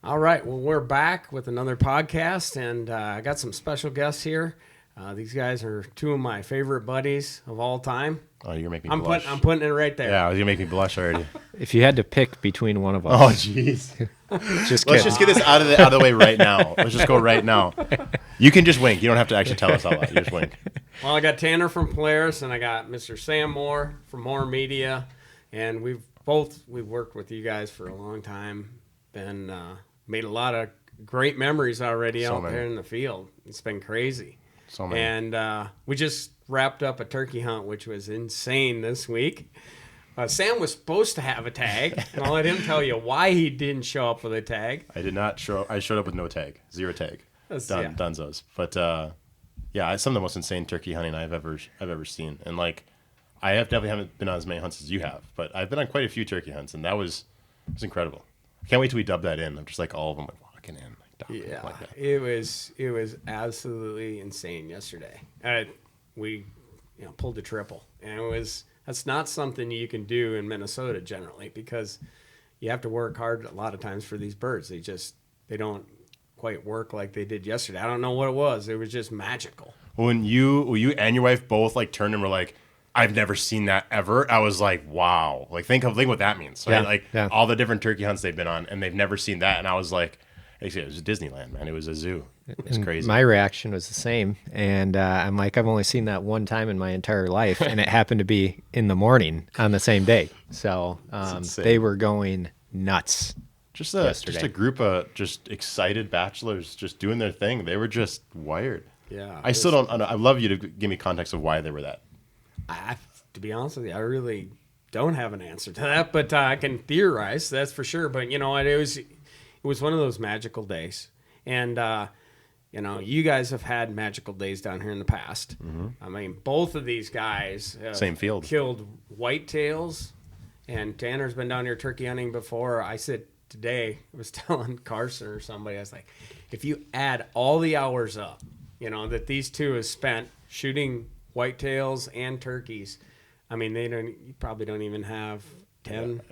All right, well, we're back with another podcast, and I got some special guests here. These guys are two of my favorite buddies of all time. Oh, you're making me blush. I'm putting it right there. Yeah, you're making me blush already. If you had to pick between one of us. Oh, jeez. Let's just get this out of the way right now. Let's just go right now. You can just wink. You don't have to actually tell us all that. You just wink. Well, I got Tanner from Polaris, and I got Mr. Sam Moore from Moore Media, and we've worked with you guys for a long time. Been made a lot of great memories already out there in the field. It's been crazy. So many. And we just wrapped up a turkey hunt, which was insane this week. Sam was supposed to have a tag, and I'll let him tell you why he didn't show up with a tag. I did not show. I showed up with no tag, zero tag. Dunzos. But yeah, it's some of the most insane turkey hunting I've ever seen. And like, I definitely haven't been on as many hunts as you have, but I've been on quite a few turkey hunts, and it was incredible. I can't wait till we dub that in. I'm just like all of them like walking in. Yeah, like that. it was absolutely insane yesterday. We pulled a triple, and that's not something you can do in Minnesota generally, because you have to work hard a lot of times for these birds. They don't quite work like they did yesterday. I don't know what it was. It was just magical. When you and your wife both like turned and were like, I've never seen that ever. I was like, wow. Like think what that means. Right? All the different turkey hunts they've been on, and they've never seen that. And I was like, actually, it was Disneyland, man. It was a zoo. It was crazy. My reaction was the same. And I'm like, I've only seen that one time in my entire life. And it happened to be in the morning on the same day. So they were going nuts. Just a group of just excited bachelors just doing their thing. They were just wired. Yeah. I still don't. I'd love you to give me context of why they were that. To be honest with you, I really don't have an answer to that, but I can theorize, that's for sure. But you know what, it was one of those magical days, and you guys have had magical days down here in the past. Mm-hmm. I mean, both of these guys same field killed whitetails, and Tanner's been down here turkey hunting before. I said today, I was telling Carson or somebody, I was like, if you add all the hours up, that these two have spent shooting whitetails and turkeys, I mean, you probably don't even have 10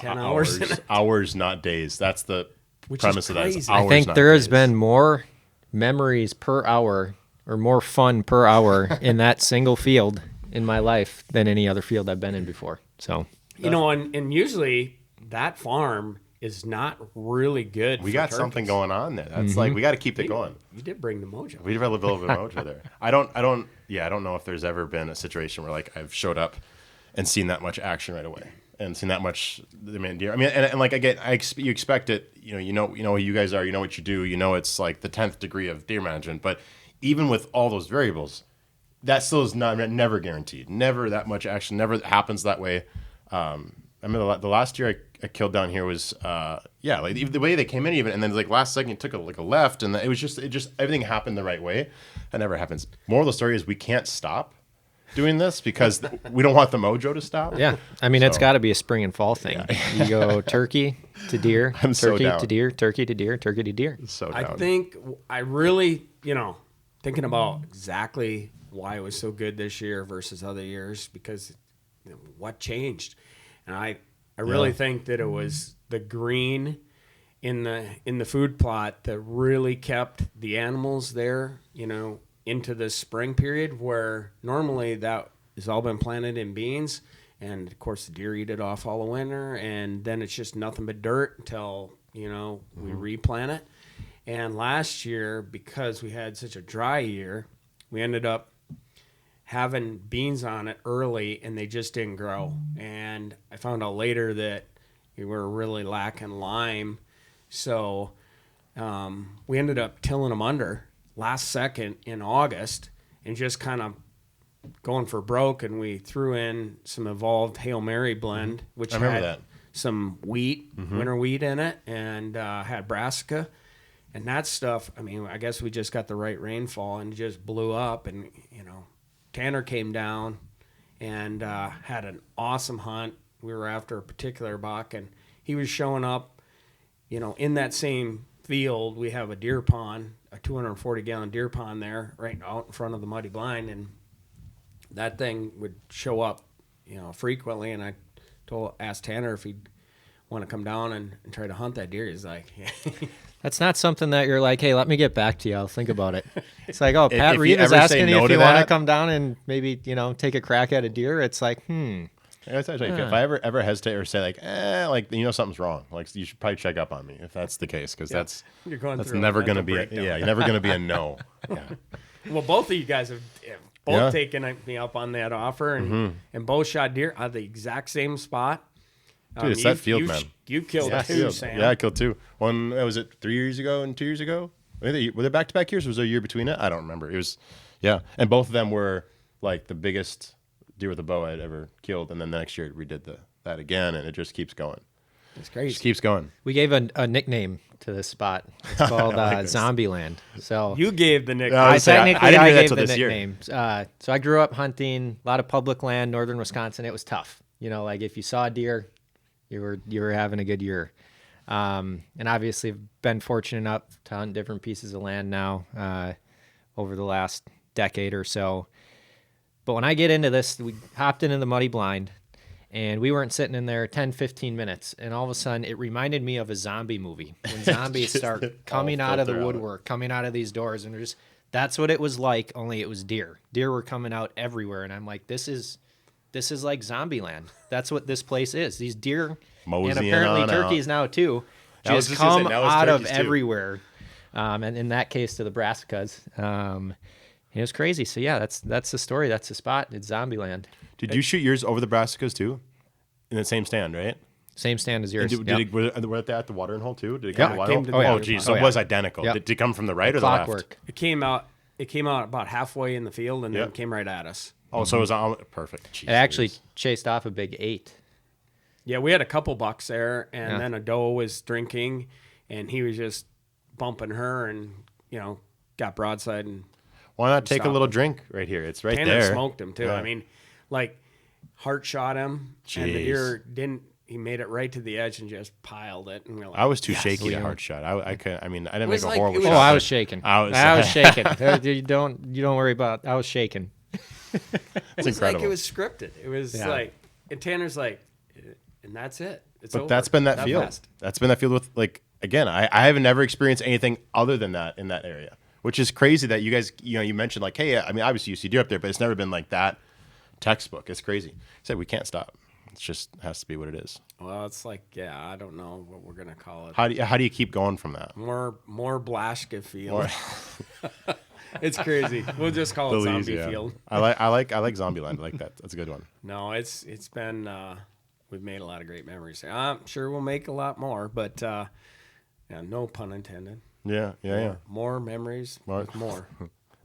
hours. Hours, not days. That's the premise of that. Hours, I think there has been more memories per hour or more fun per hour in that single field in my life than any other field I've been in before. So, and usually that farm is not really good. We got something going on there. That's like, we got to keep it going. You did bring the mojo. We did have a little bit of mojo there. I don't know if there's ever been a situation where like I've showed up and seen that much action right away and seen that much deer. I mean, and like again, you expect it. You know who you guys are. You know what you do. It's like the 10th degree of deer management. But even with all those variables, that still is never guaranteed. Never that much action. Never happens that way. I remember the last year I killed down here was like the way they came in even, and then like last second took a left, and it just everything happened the right way. That never happens. Moral of the story is we can't stop doing this because we don't want the mojo to stop. Yeah, I mean it's got to be a spring and fall thing. Yeah. You go turkey to deer, turkey to deer, turkey to deer, turkey to deer. So I think I really thinking about exactly why it was so good this year versus other years, because what changed, and I really think that it was the green in the food plot that really kept the animals there, into the spring period, where normally that has all been planted in beans, and of course the deer eat it off all the winter, and then it's just nothing but dirt until we replant it. And last year, because we had such a dry year, we ended up having beans on it early, and they just didn't grow. And I found out later that we were really lacking lime, so we ended up tilling them under last second in August and just kind of going for broke, and we threw in some evolved Hail Mary blend, which had some wheat, winter wheat in it, and had brassica. And that stuff, I mean, I guess we just got the right rainfall and just blew up. And, Tanner came down and had an awesome hunt. We were after a particular buck, and he was showing up, in that same field. We have a deer pond, a 240-gallon deer pond there right out in front of the muddy blind, and that thing would show up, frequently. And I asked Tanner if he'd want to come down and try to hunt that deer. He's like, That's not something that you're like, hey, let me get back to you. I'll think about it. It's like, oh, Pat If you Reed is ever say asking no you if to you want to that- come down and maybe, take a crack at a deer. It's like, If I ever hesitate or say something's wrong, like you should probably check up on me if that's the case, because that's never going to be you're never going to be a no. Yeah. Well, both of you guys have taken me up on that offer, and both shot deer at the exact same spot. Dude, it's that field, man. You killed two, Sam. Yeah, I killed two. One, was it 3 years ago and 2 years ago? Were they back-to-back years? Was there a year between it? I don't remember. It was, yeah. And both of them were like the biggest deer with a bow I'd ever killed. And then the next year we did that again, and it just keeps going. It's crazy. Just keeps going. we gave a nickname to this spot. It's called Zombieland. So You gave the nickname. I I was saying, technically I didn't hear that gave till the this year. nickname. So I grew up hunting a lot of public land, northern Wisconsin. It was tough. Like if you saw a deer, you were having a good year. And obviously I've been fortunate enough to hunt different pieces of land now over the last decade or so. But when I get into this, we hopped into the Muddy Blind, and we weren't sitting in there 10, 15 minutes. And all of a sudden, it reminded me of a zombie movie. When zombies start coming out of the woodwork, coming out of these doors. And that's what it was like, only it was deer. Deer were coming out everywhere. And I'm like, this is like Zombieland. That's what this place is. These deer, Moseying and apparently on turkeys now too, I was just just gonna come say, now it's out of turkeys too. everywhere. And in that case, to the Brasicas. It was crazy. So yeah, that's the story. That's the spot. It's Zombieland. Did you shoot yours over the brassicas too? In the same stand, right? Same stand as yours. And were they at the watering hole too? Did it Yeah, come to the it watering came to hole? the Oh, watering geez. hole. So Oh, it yeah. was identical. Yep. Did it come from the right or the left? Clockwork. It came out about halfway in the field and then Yep. came right at us. Oh, so it was on perfect. Jeez, It actually chased off a big 8. Yeah, we had a couple bucks there, and Yeah. then a doe was drinking, and he was just bumping her, and got broadside, and why not take a Stop little him. drink right here? It's right Tanner there. smoked him too. Yeah. I mean, like heart shot him, and the Jeez. deer didn't. He made it right to the edge and just piled it. And we're like, I was too yes. shaky to hard shot. I couldn't. I mean, I didn't was make a like- horrible it was- shot. Oh, I but was shaking. I was- I was shaking. You don't worry about. I was shaking. It's It was incredible. like it was scripted. It was Yeah. like, and Tanner's like, and that's it. It's But over. that's been that field. fast. That's been that field with again. I haven't never experienced anything other than that in that area, which is crazy that you guys you mentioned like, hey, I mean, obviously you see deer up there, but it's never been like that textbook. It's crazy. He said we can't stop. It just has to be what it is. Well, it's like, I don't know what we're gonna call it. How do you keep going from that? More Blaschka field. It's crazy. We'll just call it Belize, zombie yeah. field. I like Zombieland. I like that. That's a good one. No, it's been we've made a lot of great memories. I'm sure we'll make a lot more, but no pun intended. Yeah. More memories, More. with more.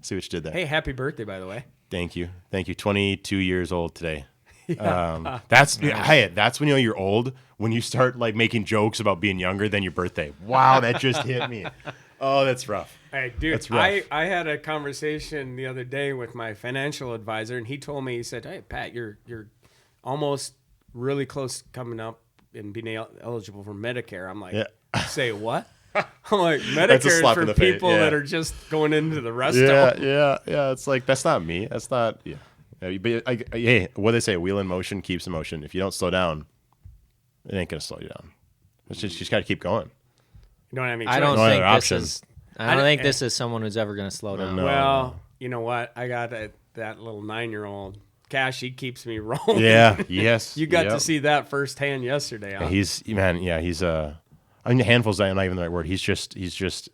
See what you did there. Hey, happy birthday, by the way. Thank you. 22 years old today. That's when you're old, when you start like making jokes about being younger than your birthday. Wow, that just hit me. Oh, that's rough. Hey, dude, That's rough. I had a conversation the other day with my financial advisor, and he told me, he said, "Hey, Pat, you're almost really close to coming up and being eligible for Medicare." I'm like, Yeah. "Say what?" I'm like, That's a "Medicare is slap in for the face, people yeah. that are just going into the rest Yeah, home." yeah. It's like that's not me. That's not. Yeah. But hey, what do they say? A wheel in motion keeps in motion. If you don't slow down, it ain't gonna slow you down. It's just you just got to keep going. You don't have any I don't choice. No think other this option. is. I don't think this is someone who's ever going to slow down. No. Well, you know what? I got that little 9-year-old. Cash, he keeps me rolling. Yeah. Yes. You got yep. to see that firsthand yesterday. Huh? Yeah, he's I mean, handful's not even the right word. He's just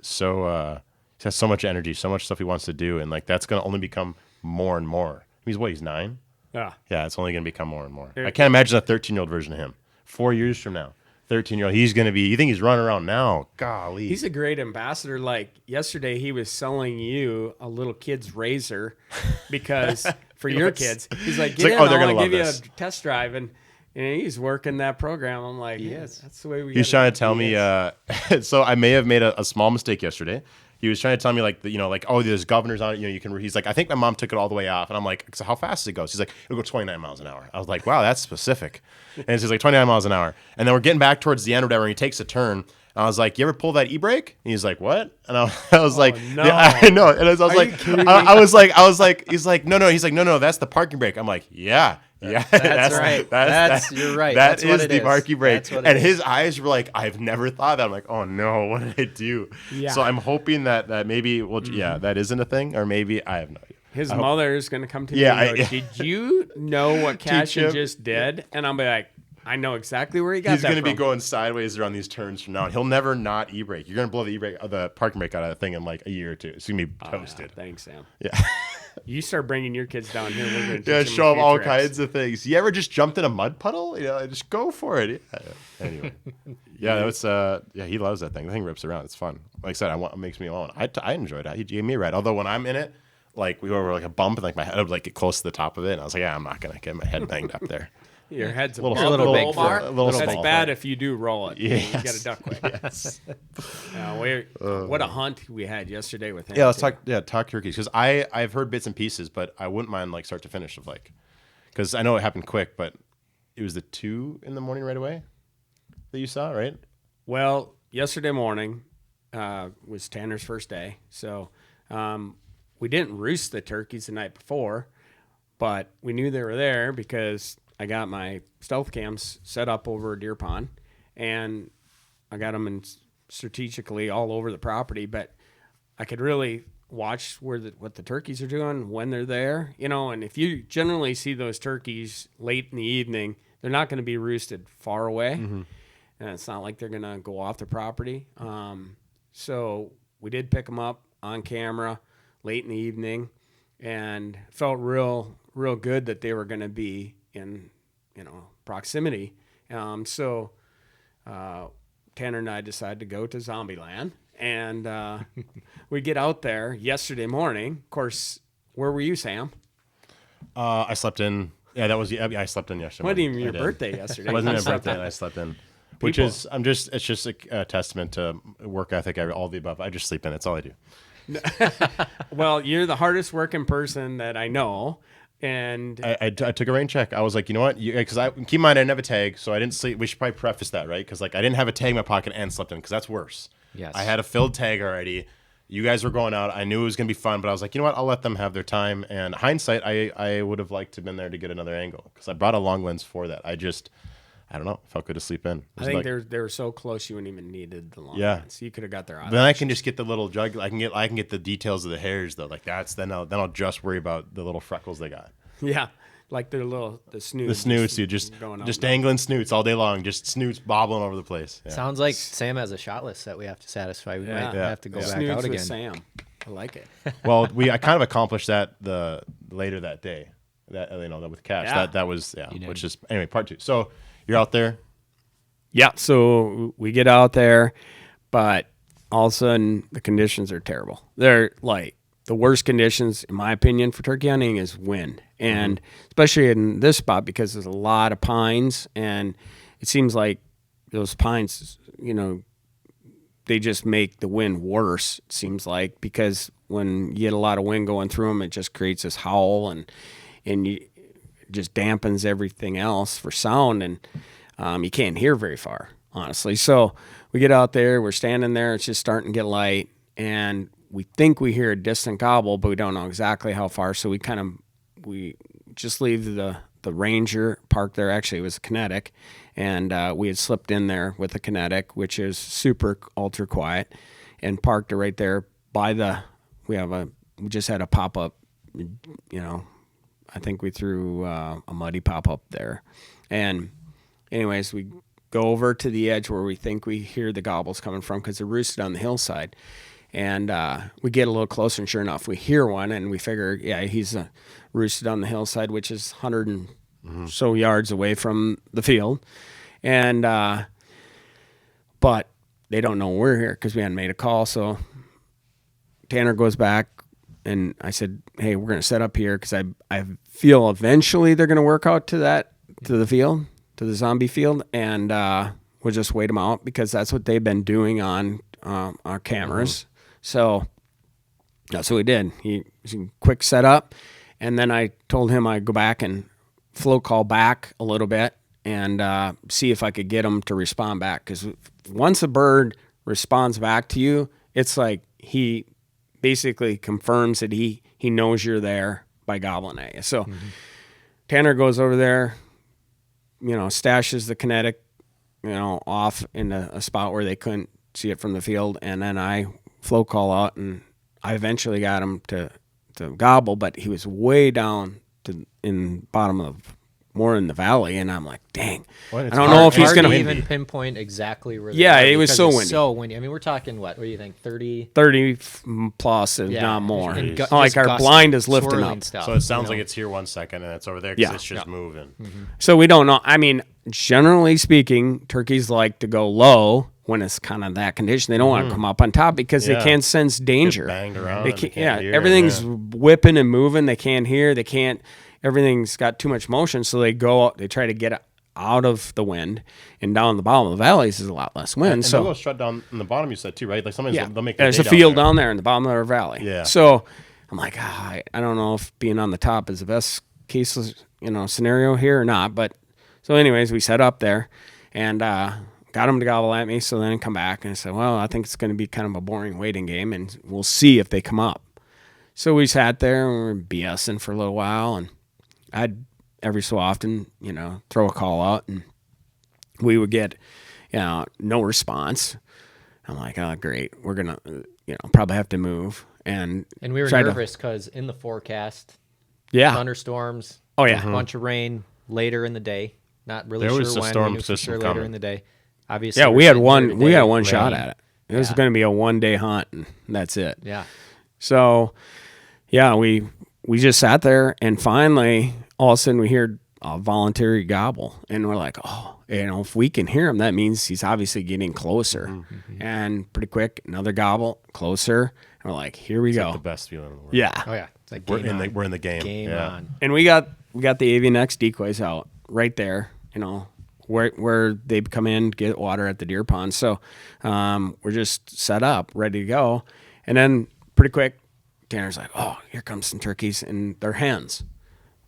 so he has so much energy, so much stuff he wants to do, and like that's gonna only become more and more. He's 9. Yeah. Yeah, it's only gonna become more and more. I can't imagine a 13-year-old version of him. 4 years from now, 13-year-old, he's gonna be. You think he's running around now? Golly, He's a great ambassador. Like yesterday, he was selling you a little kid's razor because for your kids, he's like, "Get like, in, oh, they're I gonna want to give love you this. a test drive," and he's working that program. I'm like, is. that's the way we. He was gotta trying to tell do me. this. So I may have made a small mistake yesterday. He was trying to tell me oh, there's governors on it. You can. He's like, I think my mom took it all the way off, and I'm like, so how fast does it go? He's like, it'll go 29 miles an hour. I was like, wow, that's specific. And he's like 29 miles an hour. And then we're getting back towards the end or whatever, and he takes a turn. And I was like, you ever pull that e-brake? And he's like, what? And I was like, no. yeah, I know. And I was Are like, you kidding me? I was like, he's like, no. He's like, no, that's the parking brake. I'm like, yeah. Yeah, That's right. You're right. That That's what is it the is. Marky break. That's what it And is. his eyes were like, I've never thought that. I'm like, oh no, what did I do? Yeah. So I'm hoping that maybe, that isn't a thing, or maybe I have no idea. His mother is going to come to Yeah, me and go, I- did you know what Cashin him. just did? And I'll be like, I know exactly where he got He's that going to be from. going sideways around these turns from now on. He'll never not e-brake. You're going to blow the parking brake out of that thing in like a year or two. It's going to be Oh, yeah. toasted. Thanks, Sam. Yeah. You start bringing your kids down here. We're going to Yeah, teach show them him all tricks. kinds of things. You ever just jumped in a mud puddle? Just go for it. Yeah. Anyway, that was he loves that thing. The thing rips around. It's fun. Like I said, it makes me want. I enjoyed it. He gave me a ride. Although when I'm in it, like we were over like a bump and like my head would like get close to the top of it, and I was like, yeah, I'm not gonna get my head banged up there. Your head's Little- above little the big roll for bar. it. A little That's small bad for it. if you do roll it. Yes. You got to duck quick. Yes. What a hunt we had yesterday with him. Yeah, let's too. talk turkeys because I've heard bits and pieces, but I wouldn't mind like start to finish of like because I know it happened quick, but it was the 2 in the morning right away that you saw, right? Well, yesterday morning was Tanner's first day, so we didn't roost the turkeys the night before, but we knew they were there because I got my stealth cams set up over a deer pond, and I got them in strategically all over the property, but I could really watch what the turkeys are doing when they're there, and if you generally see those turkeys late in the evening, they're not going to be roosted far away. Mm-hmm. And it's not like they're going to go off the property. So we did pick them up on camera late in the evening and felt real good that they were going to be in, proximity. So Tanner and I decided to go to Zombieland, and we get out there yesterday morning. Of course, where were you, Sam? I slept in. Yeah, that was. Yeah, I slept in yesterday. Wasn't even morning. your I did. birthday yesterday. It wasn't You my slept birthday, in. and I slept in. Which People- is, it's just a testament to work ethic, all the above. I just sleep in. That's all I do. Well, you're the hardest working person that I know, and I took a rain check. I was like, you know what? Because keep in mind, I didn't have a tag, so I didn't sleep. We should probably preface that, right? Because like I didn't have a tag in my pocket and slept in, because that's worse. Yes. I had a filled tag already. You guys were going out. I knew it was gonna be fun, but I was like, you know what? I'll let them have their time. And hindsight, I would have liked to have been there to get another angle because I brought a long lens for that. I don't know. Felt good to sleep in. It I was think like- they were so close you wouldn't even needed the long Yeah. lens. So you could have got their eyes. Then I can just get the little jug. I can get the details of the hairs though. Like then I'll just worry about the little freckles they got. Yeah, like the snoots. The snoots, dude, just going up. dangling snoots all day long, just snoots bobbling over the place. Yeah. Sounds like Sam has a shot list that we have to satisfy. We might Yeah. have to go Yeah. back Snoots out with again. Sam. I like it. Well, I kind of accomplished that later that day. That that with Cash. Yeah. That was did. which is anyway part 2. So you're out there. Yeah, so we get out there, but all of a sudden the conditions are terrible. They're like the worst conditions, in my opinion, for turkey hunting is wind. And especially in this spot because there's a lot of pines, and it seems like those pines, they just make the wind worse, it seems like, because when you get a lot of wind going through them, it just creates this howl and it just dampens everything else for sound, and you can't hear very far, honestly. So we get out there, we're standing there, it's just starting to get light, and we think we hear a distant gobble, but we don't know exactly how far. So we just leave the Ranger parked there. Actually, it was a Kinetic, and we had slipped in there with the Kinetic, which is super ultra quiet, and parked it right there by we just had a pop up, I think we threw a muddy pop up there, and anyways, we go over to the edge where we think we hear the gobbles coming from because they're roosted on the hillside. And we get a little closer, and sure enough, we hear one, and we figure, yeah, he's roosted on the hillside, which is 100 and so yards away from the field. And but they don't know we're here because we hadn't made a call. So Tanner goes back, and I said, hey, we're going to set up here because I feel eventually they're going to work out to the field, to the zombie field, and we'll just wait them out because that's what they've been doing on our cameras. So that's what we did. He quick setup, and then I told him I'd go back and flow call back a little bit and see if I could get him to respond back. Because once a bird responds back to you, it's like he basically confirms that he knows you're there by gobbling at you. So Tanner goes over there, stashes the kinetic, off in a spot where they couldn't see it from the field. And then I flow call out, and I eventually got him to gobble, but he was way down in bottom of more in the valley, and I'm like, dang, Well, I it's don't know if he's Hard gonna to even pinpoint exactly where. Yeah, they are it was because so it's windy. So windy. I mean, we're talking what? What do you think? 30. 30 plus, if Yeah, not more. and Jeez. Like just our gusty, blind is lifting swirling up. stuff, So it sounds you like know? it's here 1 second and it's over there because Yeah. it's just moving. So we don't know. I mean, generally speaking, turkeys like to go low when it's kind of that condition. They don't want to come up on top because Yeah. they can't sense danger. banged around They and they can't, can't hear, everything's yeah. whipping and moving. They can't hear. They can't. Everything's got too much motion, so they go out. They try to get out of the wind, and down the bottom of the valleys is a lot less wind. And so they'll go shut down in the bottom, you said too, right? Like sometimes yeah, they'll make their there's day a field there. down there in the bottom of our valley. Yeah. So I'm like, I don't know if being on the top is the best case, scenario here or not. But so, anyways, we set up there and got them to gobble at me. So then I come back and I said, well, I think it's going to be kind of a boring waiting game, and we'll see if they come up. So we sat there and we were BSing for a little while, and I'd every so often, throw a call out, and we would get, no response. I'm like, oh, great. We're going to, probably have to move. And And we were try to- nervous because in the forecast, Yeah. thunderstorms. Oh, yeah. A bunch of rain later in the day. Not really There sure was a when. storm we knew for system sure later coming. in the day. Obviously, Yeah, we're we had sitting one. here We today, had one shot rain. at it. It was Yeah. going to be a 1-day hunt, and that's it. Yeah. So, yeah, we just sat there, and finally, all of a sudden, we hear a voluntary gobble, and we're like, oh, if we can hear him, that means he's obviously getting closer. Mm-hmm. And pretty quick, another gobble, closer, and we're like, here we go. Like the best feeling in the world. Yeah, Oh yeah. It's like We're game in the on. we're in the game. Game yeah. on. and we got the AVNX decoys out right there, where they come in, get water at the deer pond. So we're just set up, ready to go. And then pretty quick, Tanner's like, oh, here comes some turkeys, and they're hens.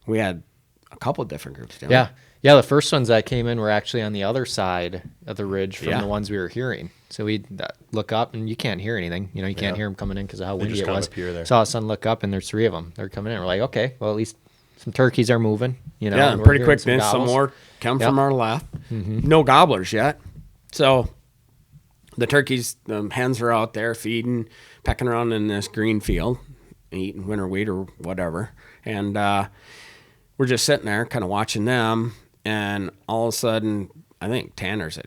We had a couple different groups down. Yeah. Yeah, the first ones that came in were actually on the other side of the ridge from Yeah. the ones we were hearing. So we look up, and you can't hear anything. You can't Yeah. hear them coming in because of how They windy just it kind of was. appear there. So all of a sudden, look up, and there's 3 of them. They're coming in. We're like, okay, well, at least some turkeys are moving. Yeah, and we're pretty hearing quick. Then some gobbles. more come Yep. from our left. No gobblers yet. So the turkeys, the hens are out there feeding, pecking around in this green field, eating winter wheat or whatever. And we're just sitting there kind of watching them. And all of a sudden, I think Tanner said,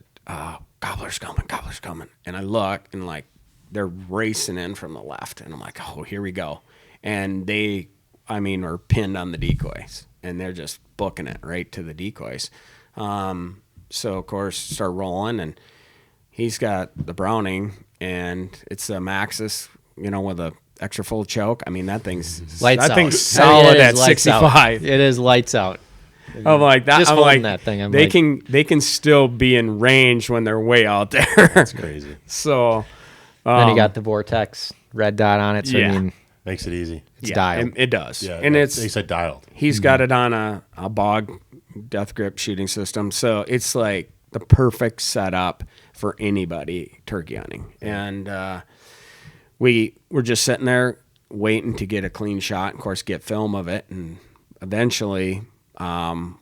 gobbler's coming. And I look, and like they're racing in from the left. And I'm like, oh, here we go. And they, are pinned on the decoys. And they're just booking it right to the decoys. So, of course, start rolling. And he's got the Browning, and it's a Maxis, with a extra full choke. That thing's Lights that out. thing's I mean, solid it is at lights out. 65. It is lights out. I'm like that. Just I'm holding like that thing, I'm they like- can still be in range when they're way out there. It's crazy. So Then you got the Vortex red dot on it. So, yeah. I mean, Makes it easy. it's dialed. It does. Yeah. And it's they said dialed. he's got it on a bog death grip shooting system, so it's like the perfect setup for anybody turkey hunting. And we were just sitting there waiting to get a clean shot, of course, get film of it, and eventually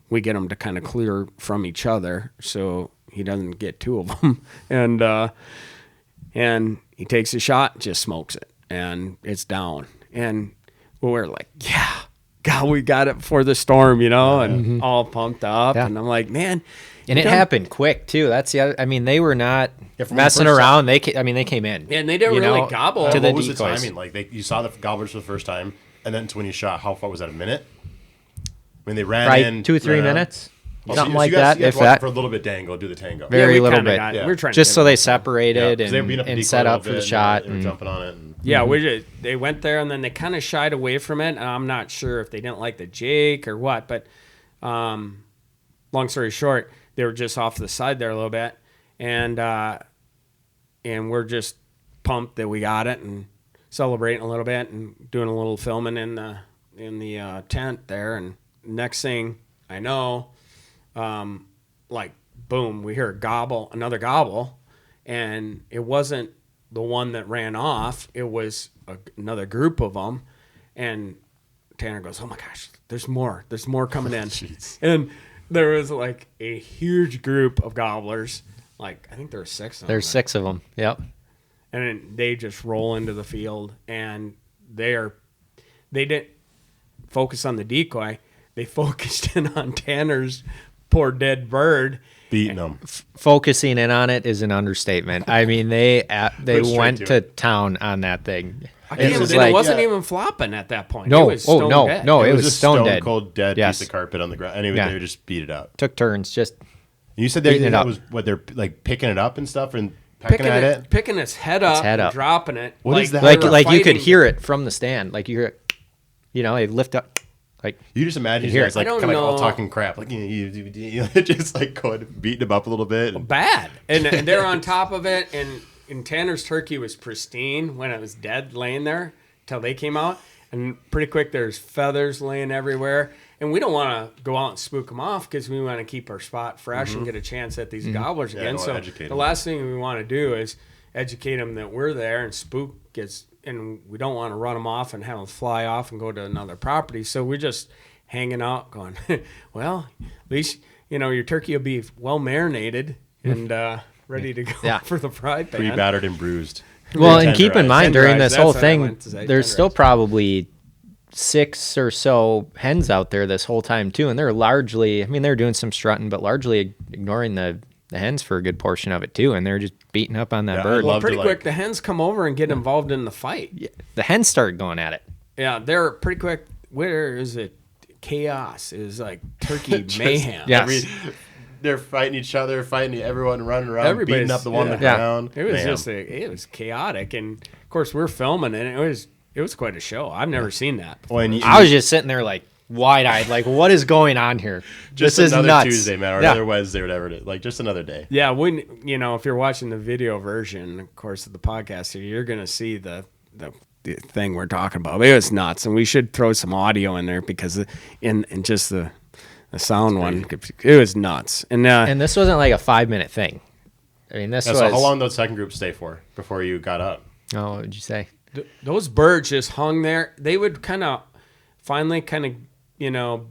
we get them to kind of clear from each other so he doesn't get 2 of them. And he takes a shot, just smokes it, and it's down. And we're like, yeah, God, we got it before the storm, and all pumped up. Yeah. And I'm like, man. And it happened quick too. That's the other. They were not Yeah, from messing the first around. They came in. And they didn't you really know, gobble. to the What was the decoys. timing? Like you saw the gobblers for the first time, and then to when you shot, how far was that? A minute? They ran Right, in 2-3 ran out. minutes, Oh, something you like guys- that. you guys If watched that, for a little bit, dangle, do the tango. very we little kinda bit. got it. Yeah. We're trying Just to so get they it. separated because they were beating up the and decoy set a up little for the bit, shot. They were and- jumping on it. And, Yeah, they went there, and then they kind of shied away from it. And I'm not sure if they didn't like the Jake or what, but long story short, they were just off to the side there a little bit, and we're just pumped that we got it and celebrating a little bit and doing a little filming in the tent there. And next thing I know, boom, we hear another gobble, and it wasn't the one that ran off. It was another group of them, and Tanner goes, "Oh my gosh, there's more coming in." Jeez. And there was like a huge group of gobblers. Like I think there were 6 of them. There's 6 of them. Yep. And then they just roll into the field, and they didn't focus on the decoy. They focused in on Tanner's poor dead bird. Beating them. Focusing in on it is an understatement. I mean, they straight went to to town on that thing. It wasn't even flopping at that point. No, it was stone dead. no, it It was was a stone stone dead. cold dead Yes. piece of carpet on the ground. Anyway, Yeah. they would just beat it out. Took turns, just You said Beating it that up. was what they're like picking it up and stuff and pecking at it. Picking its head up, head and up. dropping it. What is that? they were like you could fighting- hear it from the stand. Like you hear it, they lift up. Like You just imagine You hear guys it. like I don't kind of all know. talking crap, like just like going beating them up a little bit. bad, and they're on top of it. And Tanner's turkey was pristine when it was dead, laying there till they came out. And pretty quick, there's feathers laying everywhere. And we don't want to go out and spook them off because we want to keep our spot fresh and get a chance at these gobblers Yeah, again. I wanna So educate the 'em. last thing we want to do is educate them that we're there, and spook gets, and we don't want to run them off and have them fly off and go to another property. So we're just hanging out going, well, at least, your turkey will be well marinated and ready to go Yeah. for the fry pan. Pre-battered and bruised. well, and keep in mind during Tenderized, this that's whole what I thing, meant to say, there's still tenderized. probably 6 or so hens out there this whole time too, and they're largely, they're doing some strutting, but largely ignoring the hens for a good portion of it too, and they're just beating up on that Yeah, I bird. love Pretty to, quick, the hens come over and get involved in the fight. The hens start going at it. Yeah, they're pretty quick. Where is it? Chaos is like turkey mayhem. Yeah. They're fighting each other, fighting everyone, running around, Everybody's- beating up the one on the yeah. ground. It was Man. just it was chaotic, and of course we're filming, and it was quite a show. I've never seen that before. Well, and I was just sitting there like wide-eyed, like what is going on here? just This is another nuts. Tuesday, man, or Yeah. another Wednesday, whatever it is. Like just another day. Yeah, when if you're watching the video version, of course, of the podcast here, you're gonna see the thing we're talking about. It was nuts, and we should throw some audio in there because in just the sound one, it was nuts. And And this wasn't like a 5-minute thing. I mean, this Yeah, was. so how long did the second group stay for before you got up? Oh, what did you say? those birds just hung there. They would finally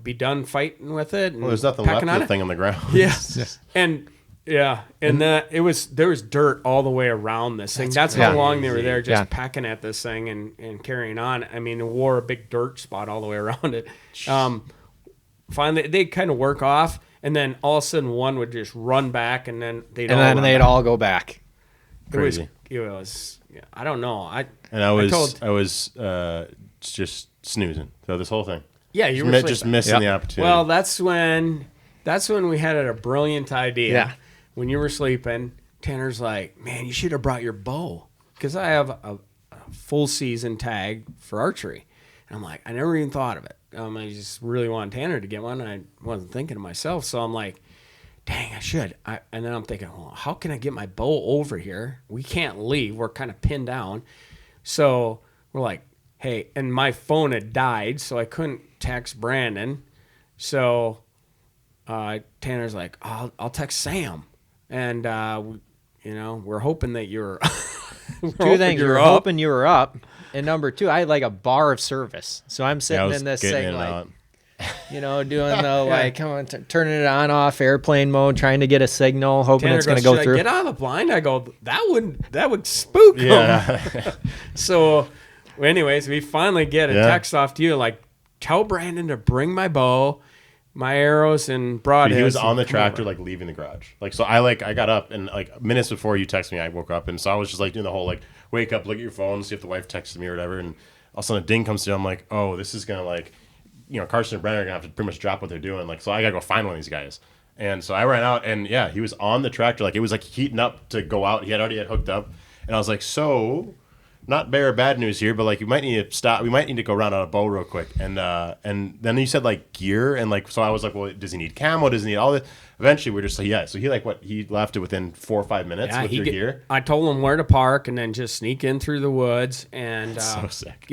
be done fighting with it. And Well, there's nothing left pecking of on the it. thing on the ground. Yes. And there was dirt all the way around this thing. That's how crazy. long they were there, just Yeah. pecking at this thing and carrying on. I mean, it wore a big dirt spot all the way around it. Finally, they'd kind of work off, and then all of a sudden one would just run back, and then they'd run they'd back. all go back. Crazy. It was I don't know. I was just snoozing. So this whole thing. Yeah, you were just sleeping. missing Yep. the opportunity. Well, that's when we had a brilliant idea. Yeah. When you were sleeping, Tanner's like, "Man, you should have brought your bow," because I have a full season tag for archery. And I'm like, I never even thought of it. I just really wanted Tanner to get one. I wasn't thinking of myself, so I'm like, dang, I should. And then I'm thinking, well, how can I get my bow over here? We can't leave. We're kind of pinned down. So we're like, hey, and my phone had died, so I couldn't text Brandon. So Tanner's like, I'll text Sam. And, we're hoping that you're Two things. We were hoping you were up. And number 2, I had like a bar of service. So I'm Yeah, I sitting was in this getting thing in and like, out. doing the like, come on, turning it on, off, airplane mode, trying to get a signal, hoping Tanner it's going to goes, go "Should I through. get out of the blind?" I go, that would spook him. Yeah. So, anyways, we finally get a Yeah. text off to you, like, tell Brandon to bring my bow, my arrows, and broadheads. He was on the and come tractor, over. like leaving the garage. Like, so I got up and like minutes before you texted me, I woke up. And so I was just like doing the whole, like, wake up, look at your phone, see if the wife texted me or whatever. And all of a sudden a ding comes through. I'm like, oh, this is going to Carson and Brennan are going to have to pretty much drop what they're doing. Like, so I got to go find one of these guys. And so I ran out and yeah, he was on the tractor. Like it was like heating up to go out. He had already hooked up. And I was like, so not bear or bad news here, but like you might need to stop. We might need to go round on a bow real quick. And then you said like gear and like, so I was like, well, does he need camo? Does he need all this? Eventually we're just like, yeah. So he left it within 4 or 5 minutes with your gear. I told him where to park and then just sneak in through the woods and So sick.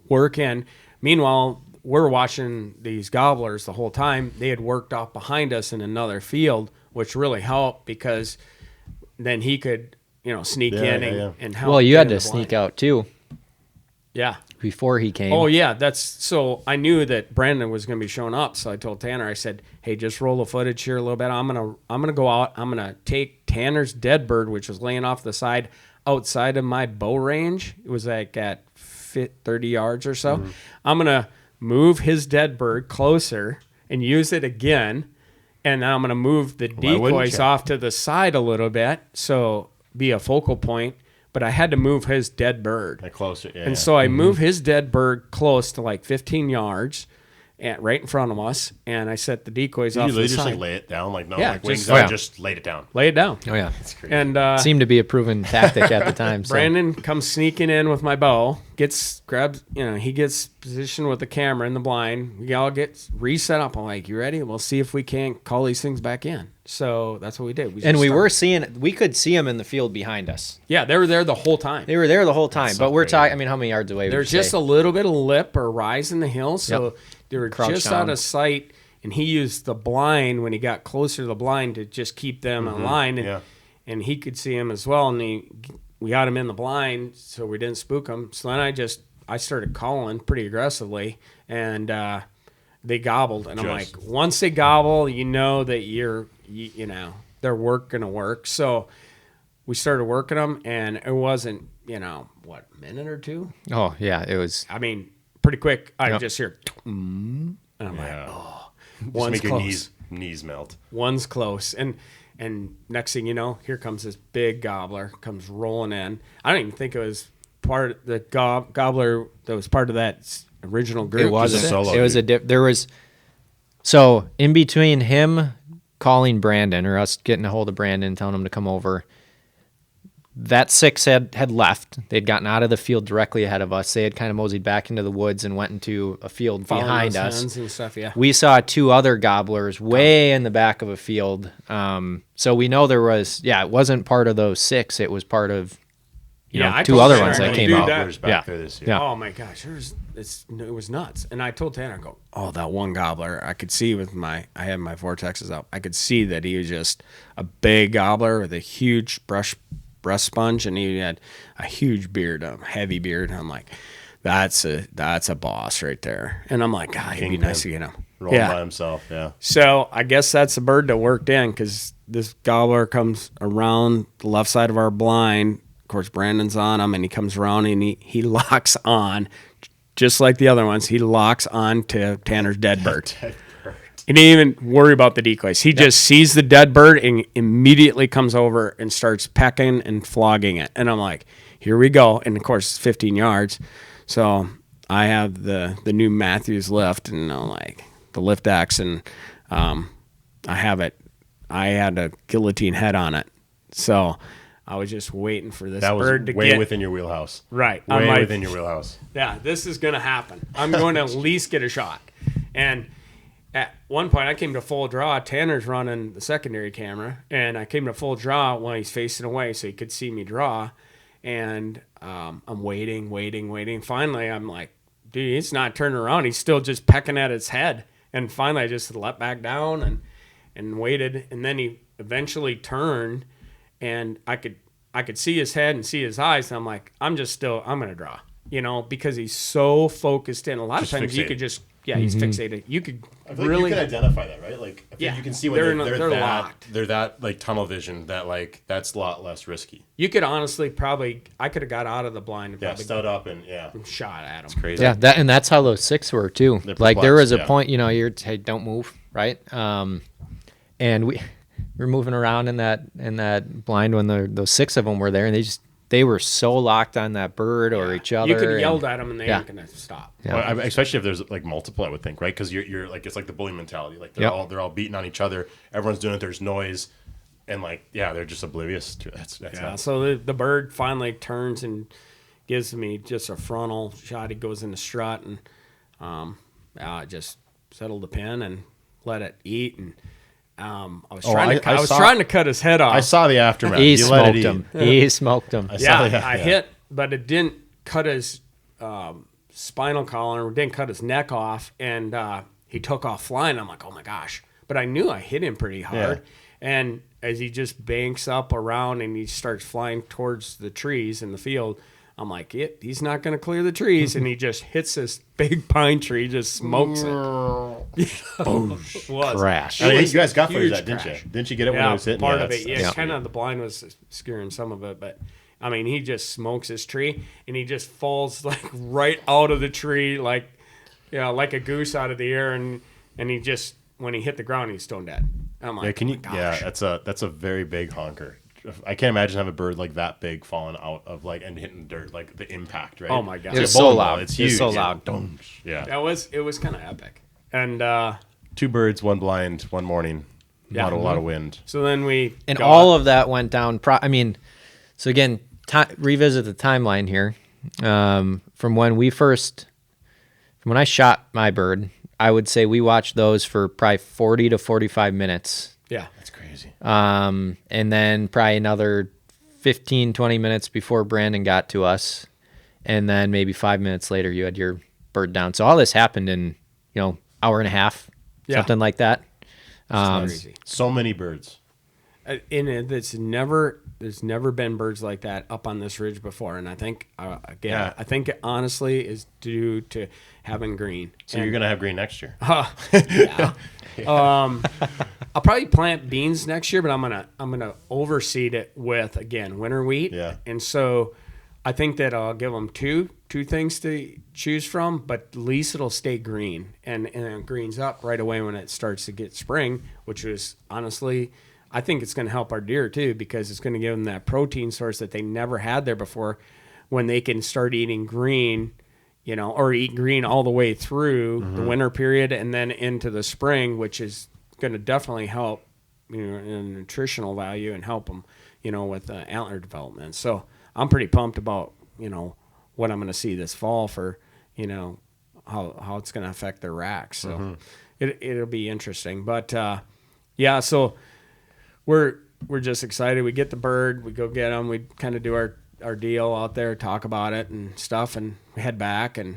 work in. Meanwhile, we're watching these gobblers the whole time. They had worked off behind us in another field, which really helped because then he could, sneak Yeah, in yeah. and help. Well, you get had in to the sneak blind. out too. Yeah. before he came. Oh yeah, so I knew that Brandon was going to be showing up, so I told Tanner. I said, "Hey, just roll the footage here a little bit. I'm gonna go out. I'm gonna take Tanner's dead bird, which was laying off the side outside of my bow range. It was like at 30 yards or so. I'm gonna move his dead bird closer and use it again, and then I'm gonna move the decoys off to the side a little bit, so be a focal point." But I had to move his dead bird. Like closer, yeah. And so I moved his dead bird close to like 15 yards, right in front of us, and I set the decoys off to the You just side. like lay it down, like no, Yeah, like wings just- out, just laid it down. Lay it down. Oh yeah, That's crazy. And seemed to be a proven tactic at the time. So. Brandon comes sneaking in with my bow, he gets positioned with the camera in the blind. We all get reset up. I'm like, you ready? We'll see if we can't call these things back in. So that's what we did. We could see them in the field behind us. Yeah, they were there the whole time. They were there the whole time, That's but so we're crazy. talking. I mean, how many yards away? There's just a little bit of lip or rise in the hill, so Yep. they were Crouch just down. out of sight. And he used the blind when he got closer to the blind to just keep them in line, and, Yeah. and he could see him as well. And we got him in the blind, so we didn't spook him. So then I started calling pretty aggressively, and they gobbled. And I'm like, once they gobble, you know that they're gonna work. So we started working them, and it wasn't minute or two. Oh yeah, it was. I mean, pretty quick. I Yep. just hear, and I'm like, Just one's make your close. knees melt. One's close, and next thing you know, here comes this big gobbler comes rolling in. I don't even think it was part of the gobbler that was part of that original group. It wasn't. Just a solo It was there was. So in between him calling Brandon or us getting a hold of Brandon, telling him to come over, that 6 had left. They'd gotten out of the field directly ahead of us. They had kind of moseyed back into the woods and went into a field Following behind those us. hens and stuff. Yeah, We saw 2 other gobblers way in the back of a field. So we know there was, it wasn't part of those 6. It was part of, I 2 told other Tanner, ones that "Hey, came dude, out. that- There's back Yeah. there this year. Yeah. Oh my gosh, it was nuts. And I told Tanner, I go, oh, that one gobbler, I could see I had my vortexes up. I could see that he was just a big gobbler with a huge breast sponge, and he had a huge beard, a heavy beard. And I'm like, that's a boss right there. And I'm like, God, it'd be nice to get him. Rolling by himself, yeah. So I guess that's the bird that worked in, because this gobbler comes around the left side of our blind. Of course, Brandon's on him, and he comes around and he locks on, just like the other ones. He locks on to Tanner's dead bird. He didn't even worry about the decoys. He just sees the dead bird and immediately comes over and starts pecking and flogging it. And I'm like, here we go. And of course, it's 15 yards. So I have the new Matthews lift, and I'm like the lift axe, and I have it. I had a guillotine head on it. So I was just waiting for this That was bird to way get within your wheelhouse. right. I'm Way like, within your wheelhouse. yeah, this is going to happen. I'm going to at least get a shot. And at one point, I came to full draw. Tanner's running the secondary camera, and I came to full draw while he's facing away so he could see me draw. And I'm waiting. Finally, I'm like, dude, he's not turning around. He's still just pecking at his head. And finally, I just let back down and waited. And then he eventually turned, and I could see his head and see his eyes. And I'm like, I'm going to draw, because he's so focused in. A lot Just of times you fixated. could just, he's fixated. You could I feel really, like you can identify that, right? Like, I feel Yeah. you can see when They're they're that locked. they're that like tunnel vision that like that's a lot less risky. you could honestly I could have got out of the blind and Yeah, probably stood up and shot at him. crazy. Yeah, and that's how those 6 were too. They're Like there was a perplexed, yeah. point, you're hey, don't move, right? And we were moving around in that blind when those 6 of them were there, and they were so locked on that bird or each other. You could have and- yelled at them and they Yeah. ain't gonna stop. Yeah. Well, especially if there's like multiple, I would think, right? Because you're like it's like the bully mentality. Like they're all beating on each other. Everyone's doing it. There's noise, and like they're just oblivious to it. That's Yeah. nuts. So the bird finally turns and gives me just a frontal shot. He goes in the strut, and I just settled the pin and let it eat. And I was trying to cut his head off. I saw the aftermath. He You let it smoked eat. him. He smoked him. I hit, but it didn't cut his spinal column, or didn't cut his neck off, and he took off flying. I'm like, oh my gosh! But I knew I hit him pretty hard, and as he just banks up around and he starts flying towards the trees in the field, I'm like, he's not going to clear the trees. And he just hits this big pine tree, just smokes it. It was. Crash. I mean, you guys got footage huge of that, didn't crash. you? Didn't you get it when it was hitting? Part Yeah, of it. that's Yeah, sweet. kind of the blind was skewering some of it, but I mean, he just smokes his tree, and he just falls like right out of the tree, like like a goose out of the air, and he just when he hit the ground, he's stone dead. I'm like, Yeah, can you? oh my Yeah, gosh. that's a very big honker. I can't imagine having a bird like that big falling out of like and hitting dirt, like the impact, right? Oh my God. It was It's a so bowling loud. ball. It's It was huge. so Yeah. loud. Dong. Yeah. It was kind of epic, and 2 birds, 1 blind, 1 morning. Yeah. A lot of wind. so then we And got- all of that went down. So again, revisit the timeline here. From when I shot my bird, I would say we watched those for probably 40 to 45 minutes. yeah. That's crazy. And then probably another 15, 20 minutes before Brandon got to us. And then maybe 5 minutes later, you had your bird down. So all this happened in, hour and a half, Yeah. something like that. Crazy. So many birds. There's never been birds like that up on this ridge before, and I think Yeah. I think it honestly is due to having green. So you're gonna have green next year. I'll probably plant beans next year, but I'm gonna overseed it with again winter wheat. Yeah. And so I think that I'll give them two things to choose from, but at least it'll stay green and it greens up right away when it starts to get spring, which is honestly. I think it's going to help our deer too because it's going to give them that protein source that they never had there before when they can start eating green, or eat green all the way through the winter period and then into the spring, which is going to definitely help, in nutritional value and help them, with antler development. So I'm pretty pumped about, what I'm going to see this fall for, how it's going to affect their racks. So it'll be interesting. But yeah, so we're just excited. We get the bird, we go get them, we kind of do our deal out there, talk about it and stuff, and we head back. And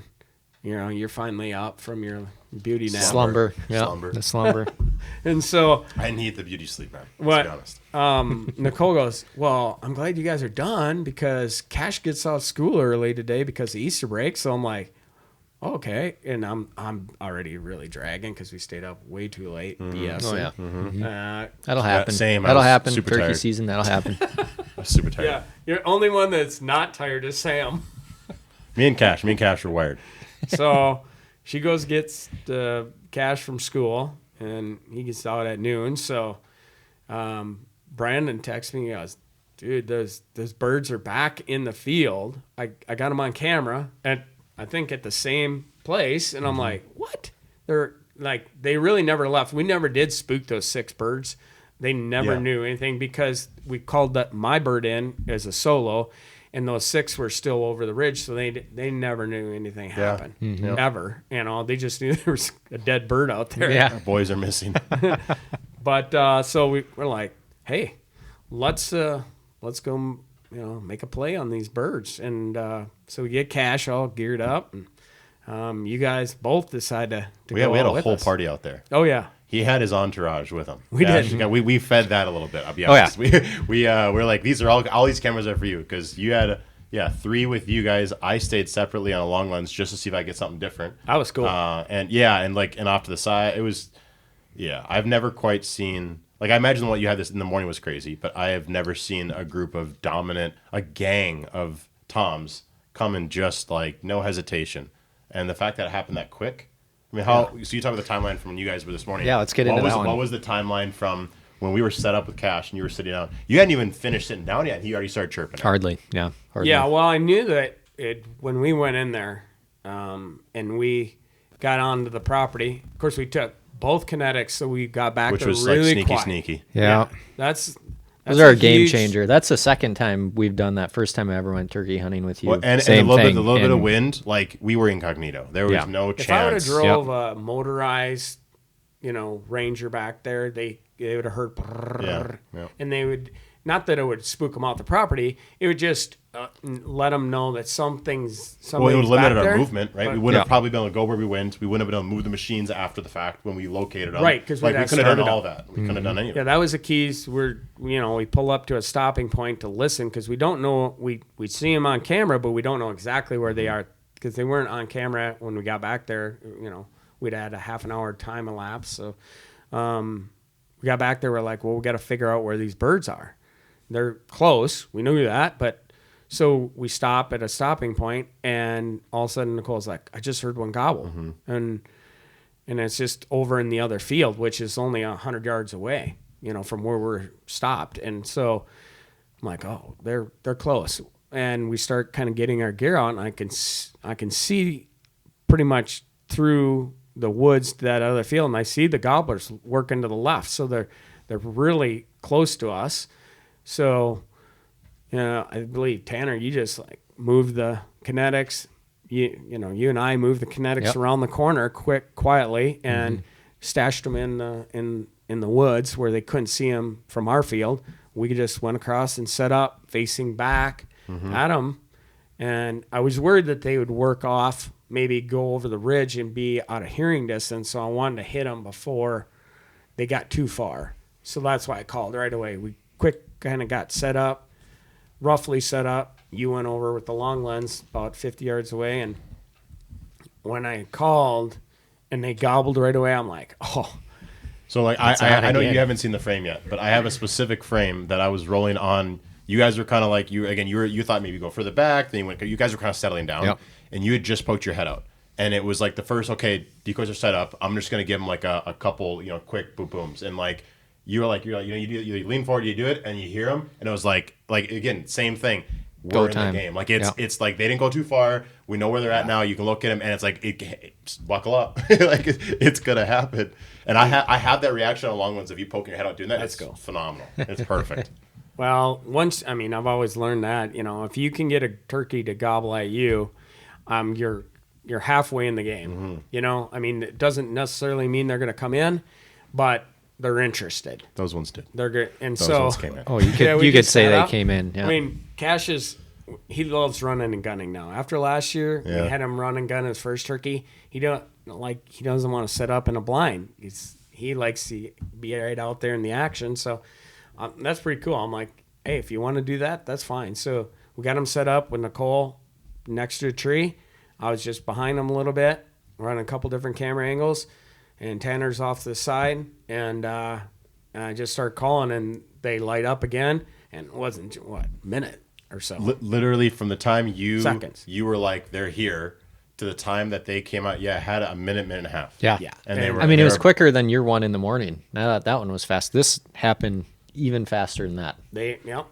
you're finally up from your beauty nap. Slumber. Yeah, Slumber. the slumber. And so I need the beauty sleep, man. what? Let's be honest. Nicole goes, well, I'm glad you guys are done because Cash gets out of school early today because of Easter break. So I'm like, okay, and I'm already really dragging because we stayed up way too late. BS. Oh, yeah. Uh, That'll happen. same. I That'll was happen. super Turkey tired. season, that'll happen. I'm super tired. yeah, you're the only one that's not tired is Sam. Me and Cash were wired. So she goes gets the Cash from school, and he gets out at noon. So Brandon texts me, he goes, dude, those birds are back in the field. I got them on camera, and I think at the same place, and I'm like, what? They're like, they really never left. We never did spook those 6 birds. They never Yeah. knew anything because we called my bird in as a solo, and those 6 were still over the ridge, so they never knew anything happened ever. They just knew there was a dead bird out there. Yeah. Our boys are missing. But so we're like, hey, let's go, make a play on these birds. And so we get Cash all geared up, and you guys both decide to we go had out a with whole us. party out there. Oh yeah, He had his entourage with him. We did. Yeah, we fed that a little bit. I'll be Oh, yeah. honest. We're like, these are all these cameras are for you because you had 3 with you guys. I stayed separately on a long lens just to see if I get something different. that was cool. And off to the side, it was. Yeah, I've never quite seen. Like I imagine what you had this in the morning was crazy, but I have never seen a group of a gang of toms come in just like no hesitation, and the fact that it happened that quick. I mean, so you talk about the timeline from when you guys were this morning. Yeah, let's get into that one. What was the timeline from when we were set up with Cash and you were sitting down? You hadn't even finished sitting down yet. He already started chirping. Hardly. Yeah. Hardly. Yeah, well, I knew that when we went in there, and we got onto the property. Of course, we took both kinetics, so we got back Which there was really like quiet. sneaky. Yeah. That's Those are a a game huge- changer. That's the second time we've done that. First time I ever went turkey hunting with you. Well, and a Same little thing. bit of And- wind. Like we were incognito. There was Yeah. no If I would have chance. drove a motorized, Ranger back there, they would have heard, Yeah, yeah. and they would not that it would spook them off the property. It would just let them know that something's Well, it would have limited our there, movement, right? but- We wouldn't have probably been able to go where we went. We wouldn't have been able to move the machines after the fact when we located them. Right, 'cause like, we'd we have couldn't have done started all up. that. We couldn't have done any of Yeah, it. that was the keys. We pull up to a stopping point to listen because we don't know. We see them on camera, but we don't know exactly where they are because they weren't on camera when we got back there. We'd had a half an hour time elapse. So we got back there. We're like, well, we got to figure out where these birds are. They're close. We knew that, but so we stop at a stopping point, and all of a sudden Nicole's like, I just heard one gobble, and it's just over in the other field, which is only 100 yards away, from where we're stopped. And so I'm like, oh, they're close. And we start kind of getting our gear on. And I can see pretty much through the woods to that other field, and I see the gobblers working to the left. So they're really close to us. So, I believe Tanner, you just like move the kinetics. You and I moved the kinetics around the corner quietly, and stashed them in the woods where they couldn't see them from our field. We just went across and set up facing back at them, and I was worried that they would work off, maybe go over the ridge and be out of hearing distance. So I wanted to hit them before they got too far. So that's why I called right away. We quick kind of got set up, roughly set up. You went over with the long lens about 50 yards away, and when I called and they gobbled right away, I'm like, oh. So like I know you haven't seen the frame yet, but I have a specific frame that I was rolling on. You guys were kind of like you thought maybe go further back, then you guys were kind of settling down, and you had just poked your head out, and it was like the first decoys are set up. I'm just gonna give them like a couple quick boom booms, and like you lean forward, you do it, and you hear them, and it was like again same thing. We're in the game. Like it's like they didn't go too far. We know where they're at now. You can look at them, and it's like just buckle up. Like it's gonna happen. And I have that reaction on long ones of you poking your head out doing that. It's phenomenal. It's perfect. Well, I've always learned that if you can get a turkey to gobble at you, you're halfway in the game. It doesn't necessarily mean they're gonna come in, but they're interested. Those ones did. They're good, and Those ones came in. Oh, you could say they came in. Yeah. Cash he loves running and gunning now. After last year, we had him run and gun his first turkey. He doesn't want to set up in a blind. He likes to be right out there in the action. So that's pretty cool. I'm like, hey, if you want to do that, that's fine. So we got him set up with Nicole next to a tree. I was just behind him a little bit, running a couple different camera angles, and Tanner's off to the side, and I just start calling, and they light up again, and it wasn't minute or so. Literally from the time Seconds. you were like they're here to the time that they came out, had a minute and a half. Yeah. And they were. it was quicker than your one in the morning. That one was fast. This happened even faster than that.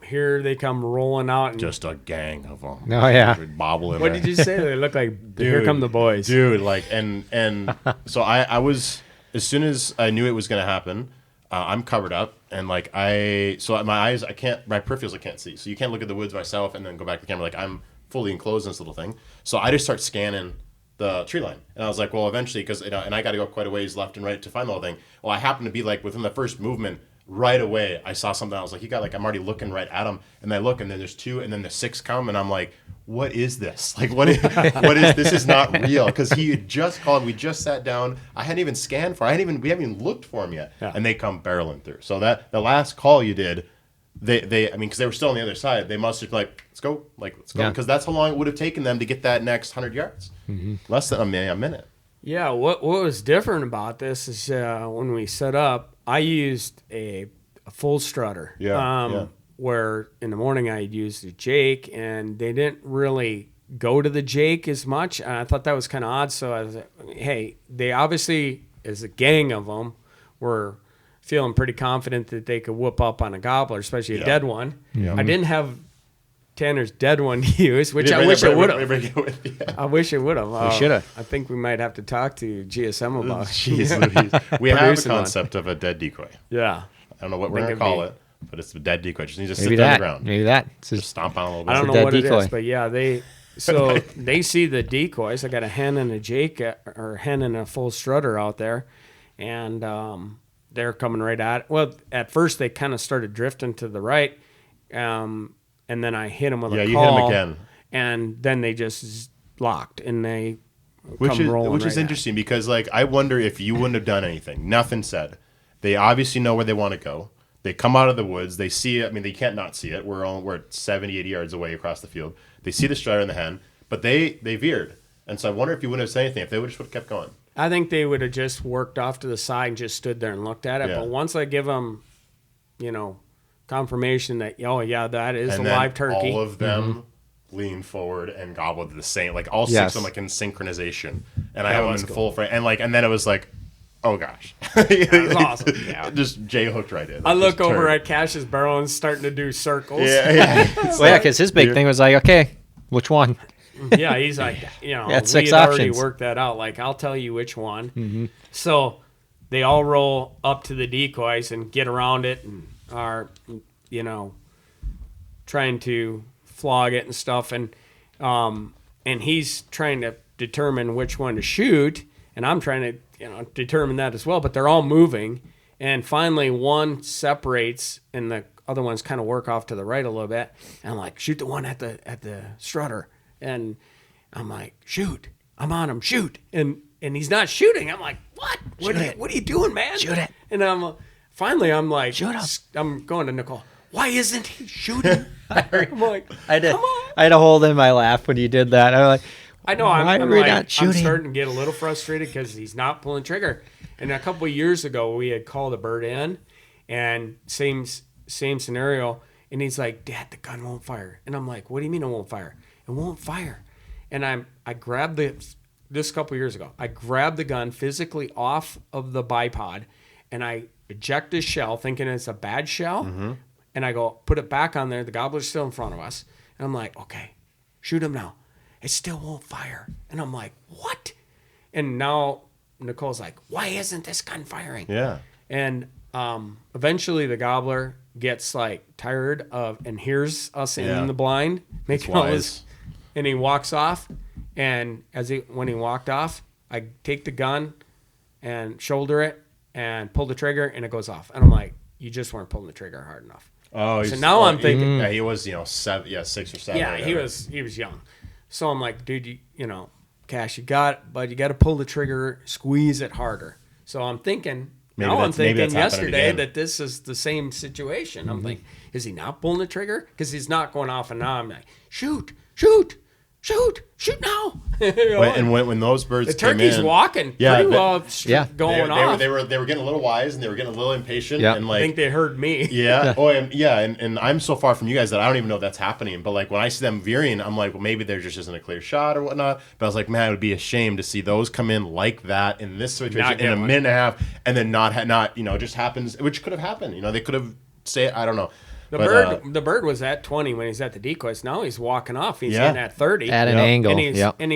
Here they come rolling out, and just a gang of them. Oh yeah. Bobbling. What did you say? They look like here come the boys, dude. Like and so I was, as soon as I knew it was gonna happen, I'm covered up, and my eyes my peripherals I can't see, so you can't look at the woods myself and then go back to the camera. Like I'm fully enclosed in this little thing, so I just start scanning the tree line, and I was like, well, eventually, because and I got to go quite a ways left and right to find the whole thing. Well, I happened to be like within the first movement. Right away, I saw something. I was like, I'm already looking right at him. And I look, and then there's two, and then the six come, and I'm like, what is this? Like, what is this is not real. Because he had just called. We just sat down. I hadn't even scanned for. We haven't even looked for him yet. Yeah. And they come barreling through. So that the last call you did, because they were still on the other side, they must have let's go. Because that's how long it would have taken them to get that next 100 yards. Less than a minute. Yeah, what was different about this is when we set up, I used a full strutter. Where in the morning I used a Jake, and they didn't really go to the Jake as much. And I thought that was kind of odd. So I was like, hey, they obviously, as a gang of them, were feeling pretty confident that they could whoop up on a gobbler, especially a dead one. I didn't have Tanner's dead one to use, which I wish I would have. I wish I would have. We should have. I think we might have to talk to GSM about it. Jeez, we have a concept of a dead decoy. Yeah. I don't know what we're going to call it, but it's a dead decoy. Just needs to sit on the ground. Maybe that. Just stomp on a little bit. I don't know what it is, but yeah, they see the decoys. I got a hen and a Jake, or hen and a full strutter out there, and they're coming right at it. Well, at first they kind of started drifting to the right, and then I hit him with a Yeah, call. you hit him again. And then they just locked, and they Which come rolling is right interesting because, like, I wonder if you wouldn't have done anything. Nothing said. They obviously know where they want to go. They come out of the woods. They see it. I mean, they can't not see it. We're 70, 80 yards away across the field. They see the strider in the hen, but they veered. And so I wonder if you wouldn't have said anything, if they would have kept going. I think they would have just worked off to the side and just stood there and looked at it. Yeah. But once I give them, confirmation that, oh, yeah, that is And a then live turkey. all of them lean forward and gobbled the same, like all six Yes. of them, like in synchronization. And I have them was in cool. full frame. And then it was like, oh gosh. That was awesome. Yeah. Just Jay hooked right in. I look Just over turned. at Cash's barrel and starting to do circles. Yeah. Well, yeah, because his big thing was like, okay, which one? Yeah, he's like, That's we 6 had already options. worked that out. Like, I'll tell you which one. So they all roll up to the decoys and get around it and are, trying to flog it and stuff. And he's trying to determine which one to shoot, and I'm trying to, determine that as well. But they're all moving, and finally one separates, and the other ones kind of work off to the right a little bit. And I'm like, shoot the one at the strutter. And I'm like, shoot, I'm on him, shoot. And he's not shooting. I'm like, what? What are you doing, man? Shoot it. And finally, I'm like, Shoot him. I'm going to Nicole. Why isn't he shooting? I'm like, I come on. had to hold in my laugh when you did that. I'm like, I know. Why I'm are we like, not I'm shooting? starting to get a little frustrated because he's not pulling trigger. And a couple of years ago, we had called a bird in, and same scenario. And he's like, Dad, the gun won't fire. And I'm like, what do you mean it won't fire? It won't fire. And I grabbed this couple of years ago. I grabbed the gun physically off of the bipod, and I eject his shell, thinking it's a bad shell. And I go, put it back on there. The gobbler's still in front of us. And I'm like, okay, shoot him now. It still won't fire. And I'm like, what? And now Nicole's like, why isn't this gun firing? Yeah. And eventually the gobbler gets like tired of and hears us in the blind making all this, and he walks off. And when he walked off, I take the gun and shoulder it and pull the trigger, and it goes off. And I'm like, you just weren't pulling the trigger hard enough. Oh, So now I'm thinking, he was, 6 or 7. yeah, or he was young. So I'm like, dude, Cash, you got to pull the trigger, squeeze it harder. So I'm thinking, Maybe I'm that's happening yesterday again. that this is the same situation. I'm thinking, is he not pulling the trigger? Because he's not going off, and now I'm like, shoot now. And when those birds the came turkey's in, walking Yeah, pretty but- well going off. They were getting a little wise and they were getting a little impatient. Yeah. And I like, think they heard me. yeah. Oh, and I'm so far from you guys that I don't even know if that's happening. But like when I see them veering, I'm like, well, maybe there just isn't a clear shot or whatnot. But I was like, man, it would be a shame to see those come in like that in this situation Not in get a one. minute and a half, and then not just happens, which could have happened. They could have I don't know. The bird was at 20 when he's at the decoys. Now he's walking off. He's Yeah. in at 30 at an angle. and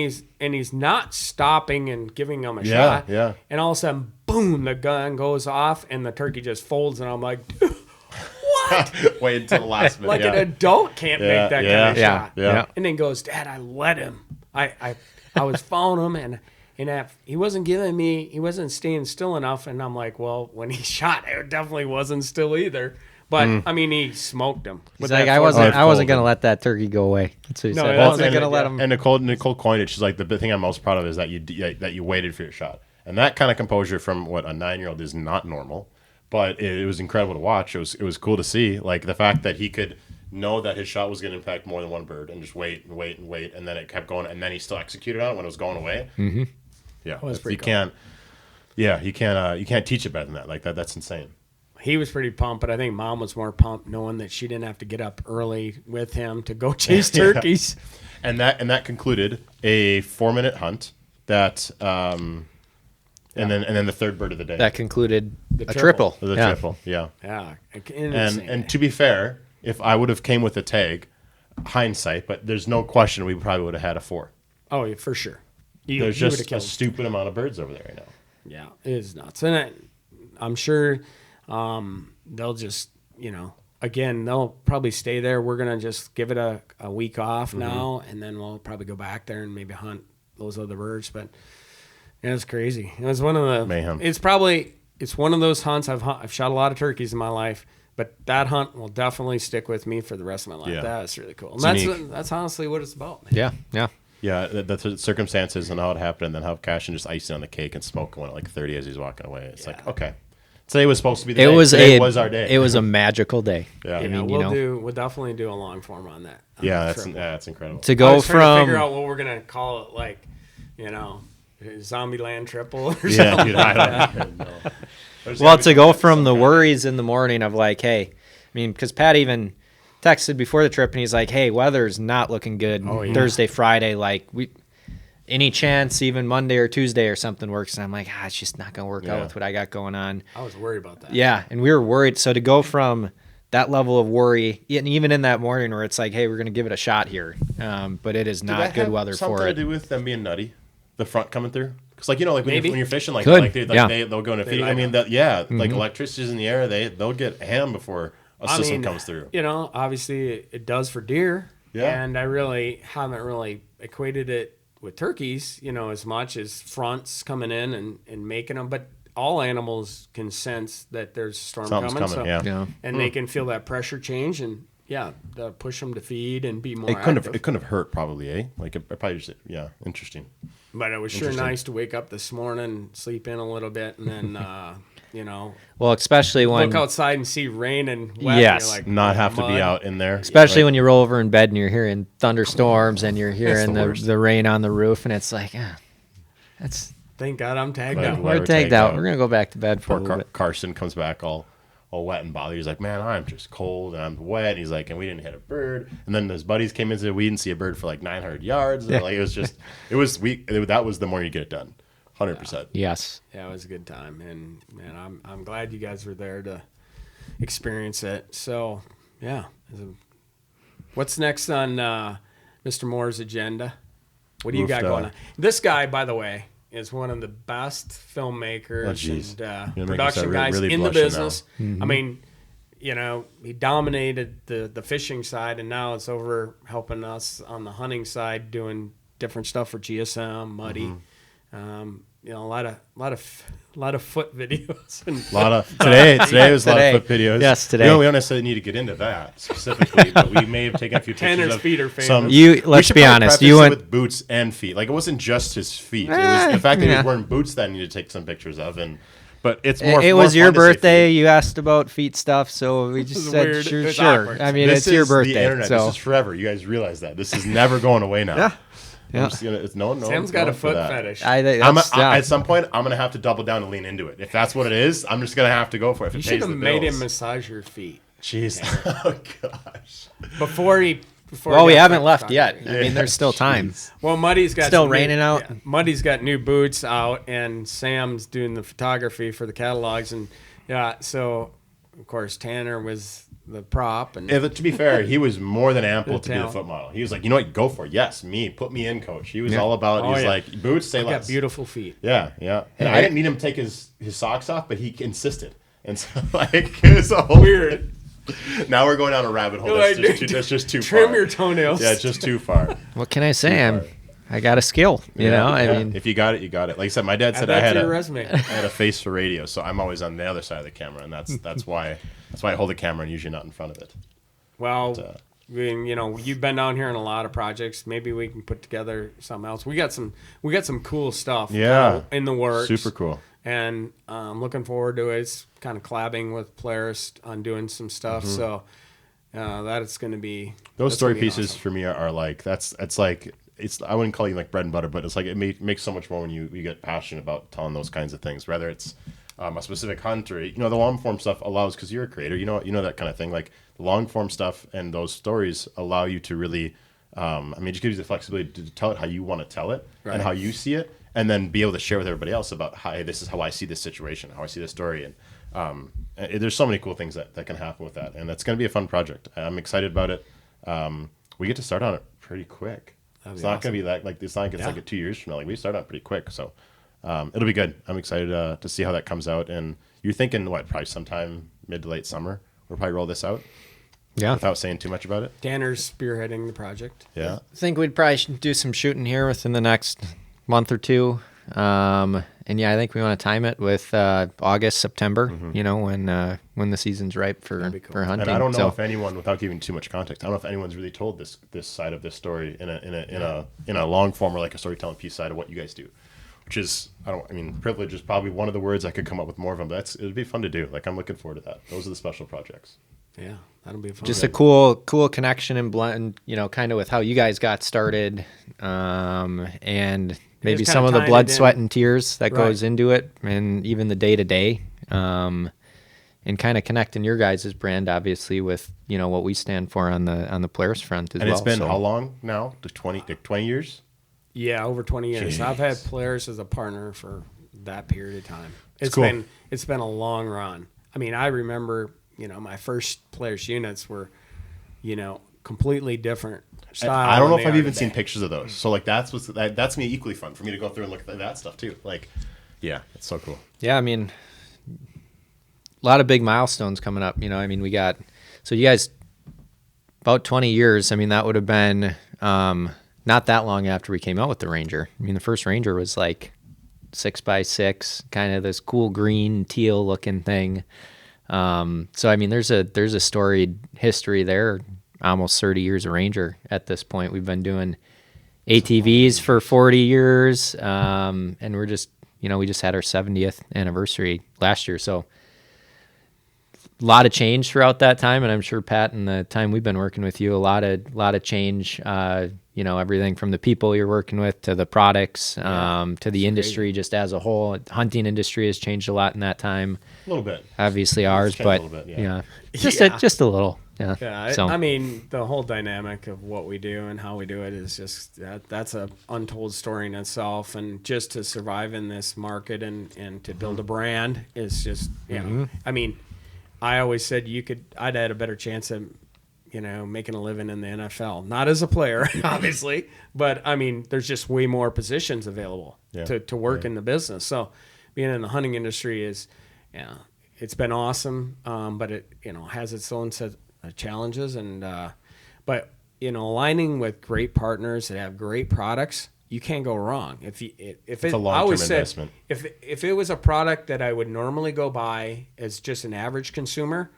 he's not stopping and giving him a Yeah, shot. yeah. And all of a sudden, boom, the gun goes off and the turkey just folds. And I'm like, what? Wait until the last minute. Like yeah. an adult can't Yeah, make that yeah, kind of yeah, shot. yeah. And then goes, Dad, I let him. I was following him and he wasn't he wasn't staying still enough. And I'm like, well, when he shot, it definitely wasn't still either. But I mean, he smoked him. He's with like, that I wasn't folded. gonna let that turkey go away. That's what he No, said. that's I wasn't it, gonna yeah. let him. And Nicole coined it. She's like, the big thing I'm most proud of is that you waited for your shot, and that kind of composure from what a 9-year-old is not normal, but it was incredible to watch. It was cool to see, like the fact that he could know that his shot was going to impact more than one bird, and just wait, and then it kept going, and then he still executed on it when it was going away. Mm-hmm. Yeah, was pretty you cool. can't. Yeah, you can't teach it better than that. Like that. That's insane. He was pretty pumped, but I think Mom was more pumped knowing that she didn't have to get up early with him to go chase turkeys. And that concluded a 4-minute hunt. That and then the third bird of the day. That concluded a triple. triple. The Yeah. triple, yeah. Yeah, And to be fair, if I would have came with a tag, hindsight, but there's no question we probably would have had a 4. oh yeah, for sure. There's You would've just a killed. stupid amount of birds over there right now. Yeah, it is nuts, and I'm sure they'll just again they'll probably stay there. We're gonna just give it a week off now, and then we'll probably go back there and maybe hunt those other birds. But yeah, it's crazy. It was one of the Mayhem. It's one of those hunts. I've shot a lot of turkeys in my life, but that hunt will definitely stick with me for the rest of my life. Yeah. That's really cool. And It's unique. that's honestly what it's about, man. Yeah, yeah. Yeah, that's the circumstances and how it happened, and then how Cashin just icing on the cake and smoke going at like 30 as he's walking away. It's like, okay, today was supposed to be the day. Today was our day. It was a magical day. Yeah. I Yeah, mean, we'll definitely do a long form on that. Yeah, trip. that's incredible. To I go was trying to figure from out what we're gonna call it, like, Zombieland Triple or Yeah, something. dude, I don't know. well, to go from the worries in the morning of like, hey, I mean, because Pat even texted before the trip and he's like, hey, weather's not looking good Thursday, Friday, like any chance even Monday or Tuesday or something works. And I'm like, it's just not gonna work out with what I got going on. I was worried about that. Yeah, and we were worried. So to go from that level of worry, and even in that morning where it's like, hey, we're going to give it a shot here, but it is not good weather for Something it. to do with them being nutty, the front coming through. Because like when you're fishing, like Could. they'll go into feeding. like I mean, like electricity's in the air. They'll get ham before a system comes through. Obviously it does for deer. Yeah. And I really haven't really equated it with turkeys, as much as fronts coming in and making them. But all animals can sense that there's a storm Something's coming. Yeah. And they can feel that pressure change and push them to feed and be more active. It couldn't have hurt probably, eh? Like it probably just interesting. But it was sure nice to wake up this morning, sleep in a little bit, and then Well, especially when look outside and see rain and wet. Yes. And you're like, Not have to mud. be out in there. especially when you roll over in bed and you're hearing thunderstorms and you're hearing the worst. the rain on the roof, and it's like, that's Thank God I'm tagged Like, out. well, we're tagged out. We're gonna go back to bed for a Poor little bit. Carson comes back all wet and bothered. He's like, man, I'm just cold and I'm wet. And he's like, and we didn't hit a bird. And then his buddies came in and said, we didn't see a bird for like 900 yards. And like, that was the more you get it done. 100%. Yes. Yeah, it was a good time, and man, I'm glad you guys were there to experience it. So, yeah, what's next on Mr. Moore's agenda? What do you got going on? This guy, by the way, is one of the best filmmakers and production guys really in the blushing business. I mean, he dominated the fishing side, and now it's over helping us on the hunting side, doing different stuff for GSM, Muddy. A lot of foot videos. And Today was a lot of foot videos. Yes, today. We don't necessarily need to get into that specifically, but we may have taken a few pictures Tanner's of feet are famous. some. Let's be honest. You went with boots and feet. Like it wasn't just his feet. It was the fact that he was wearing boots that I needed to take some pictures of. But it's more. It more was your fun to say birthday. feet. You asked about feet stuff, so we just said weird. sure. It's Sure. awkward. I mean, This it's your is birthday. The internet. So This is forever. You guys realize that this is never going away now. Yeah. I'm just gonna, it's no. Sam's got a for foot that. fetish. At some point, I'm gonna have to double down and lean into it. If that's what it is, I'm just gonna have to go for it. If You it should pays have the made him bills. massage your feet Jeez. Oh gosh. before he. well, we got haven't foot left yet. photography. I mean, there's still time. Well, Muddy's got Still some raining new, out? Yeah, Muddy's got new boots out, and Sam's doing the photography for the catalogs, and so of course Tanner was the prop, and To be fair, he was more than ample Good to be the talent. foot model. He was like, you know what, go for it. Yes, put me in, coach. He was all about. Oh, He's yeah. like, boots, say he's got less. beautiful feet. Yeah. And I didn't need him to take his socks off, but he insisted, and so like it was a whole Weird. Now we're going down a rabbit hole. Like, That's just too Trim far. your toenails. Yeah, it's just too far. What can I say? I got a skill. You know, I mean, if you got it, you got it. Like I said, my dad said Add I that had to your a resume. I had a face for radio, so I'm always on the other side of the camera, and that's why I hold the camera and usually not in front of it. Well, you've been down here in a lot of projects. Maybe we can put together something else. We got some cool stuff. Yeah. In the works. Super cool. And I'm looking forward to it. It's kind of collabing with Polaris on doing some stuff. So that's going to be Those story gonna be pieces awesome. for me are like I wouldn't call you like bread and butter, but it's like it makes so much more when you get passionate about telling those kinds of things, whether it's a specific hunt or the long form stuff allows, because you're a creator, you know that kind of thing. Like the long form stuff and those stories allow you to really just gives you the flexibility to tell it how you want to tell it and how you see it, and then be able to share with everybody else about hey, this is how I see this situation, how I see this story. And there's so many cool things that can happen with that, and it's going to be a fun project. I'm excited about it. We get to start on it pretty quick. It's not going to be like it's not like it's like 2 years from now. Like we start on it pretty quick, so it'll be good. I'm excited to see how that comes out. And you're thinking probably sometime mid to late summer we'll probably roll this out. yeah. Without saying too much about it. Tanner's spearheading the project. Yeah. I think we'd probably should do some shooting here within the next month or two. And I think we want to time it with August, September. When when the season's ripe for That'd be cool. for hunting. And I don't know So- if anyone, without giving too much context, I don't know if anyone's really told this side of this story in a long form or like a storytelling piece side of what you guys do, which is privilege is probably one of the words I could come up with more of them. But it'd be fun to do. Like I'm looking forward to that. Those are the special projects. Yeah, that'll be fun. just a cool connection and blend, kind of with how you guys got started, and maybe just some kinda of the tying blood, it in. sweat, and tears that Right. goes into it, and even the day to day, and kind of connecting your guys' brand, obviously, with what we stand for on the Polaris front as And well. it's been So- how long now? 20 years? Yeah, over 20 years. Jeez. I've had Polaris as a partner for that period of time. It's cool. been a long run. I mean, I remember, my first Polaris units were, completely different style. I don't know than if they I've are even today. seen pictures of those. So like that's me equally fun for me to go through and look at that stuff too. Like, yeah, it's so cool. Yeah, I mean, a lot of big milestones coming up. We got, so you guys, about 20 years. I mean, that would have been not that long after we came out with the Ranger. I mean, the first Ranger was like 6x6, kind of this cool green teal looking thing. So I mean, there's a storied history there. Almost 30 years of Ranger at this point. We've been doing ATVs for 40 years, and we're just, we just had our 70th anniversary last year. So a lot of change throughout that time, and I'm sure Pat, in the time we've been working with you, a lot of change. Everything from the people you're working with to the products, to the industry just as a whole. Hunting industry has changed a lot in that time. A little bit. Obviously ours, changed a but little bit, yeah, Yeah. just a little. Yeah. Yeah, So I mean, the whole dynamic of what we do and how we do it is just that's a untold story in itself. And just to survive in this market and to build a brand is just, I mean, I always said I'd had a better chance of, making a living in the NFL. Not as a player, obviously, but I mean, there's just way more positions available to work in the business. So being in the hunting industry is, it's been awesome, but it, has its own set of challenges. And, but, aligning with great partners that have great products, you can't go wrong. It's a long-term investment. If it was a product that I would normally go buy as just an average consumer,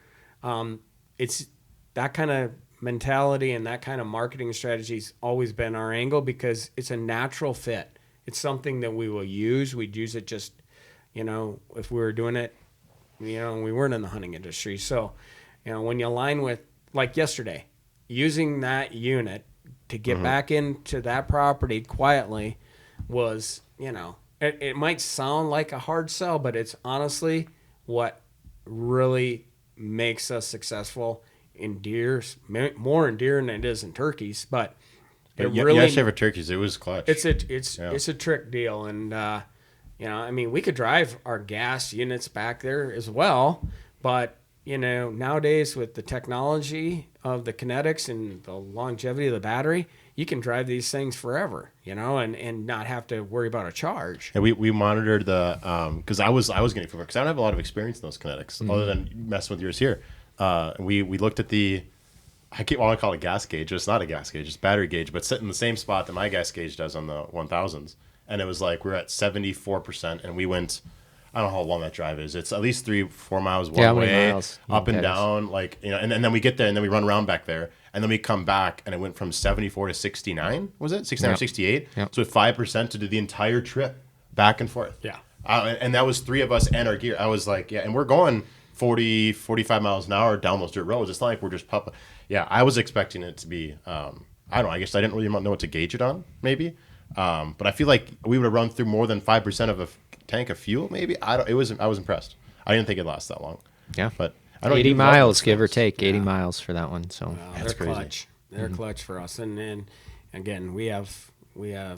it's that kind of mentality and that kind of marketing strategy's always been our angle because it's a natural fit. It's something that we will use. We'd use it just, if we were doing it, we weren't in the hunting industry. So, when you align with, like yesterday, using that unit to get back into that property quietly was, it might sound like a hard sell, but it's honestly what really makes us successful in deers, more in deer than it is in turkeys. But it You really, actually have turkeys. It was clutch. it's a trick deal. And, I mean, we could drive our gas units back there as well, but nowadays with the technology of the kinetics and the longevity of the battery, you can drive these things forever, and not have to worry about a charge. And we monitored the because I was getting familiar because I don't have a lot of experience in those kinetics other than messing with yours here. We looked at the I want to call it gas gauge. It's not a gas gauge. It's battery gauge, but sitting in the same spot that my gas gauge does on the 1000s. And it was like we're at 74%, and we went. I don't know how long that drive is. It's at least 3-4 miles one how many way, miles? up and That is. down, and then we get there, and then we run around back there, and then we come back, and it went from 74 to 69. Was it 69 or Yep. 68? Yep. So 5% to do the entire trip, back and forth. Yeah. And that was 3 of us and our gear. I was like, yeah, and we're going 40, 45 miles an hour down those dirt roads. It's not like we're just pumping. Yeah, I was expecting it to be. I don't know. I guess I didn't really know what to gauge it on, maybe. But I feel like we would have run through more than 5% of a tank of fuel, maybe. I was impressed. I didn't think it'd last that long. Yeah. But I don't 80 you love miles, those give or things. take, 80 miles for that one. So That's They're crazy. clutch. They're clutch for us. And then again, we have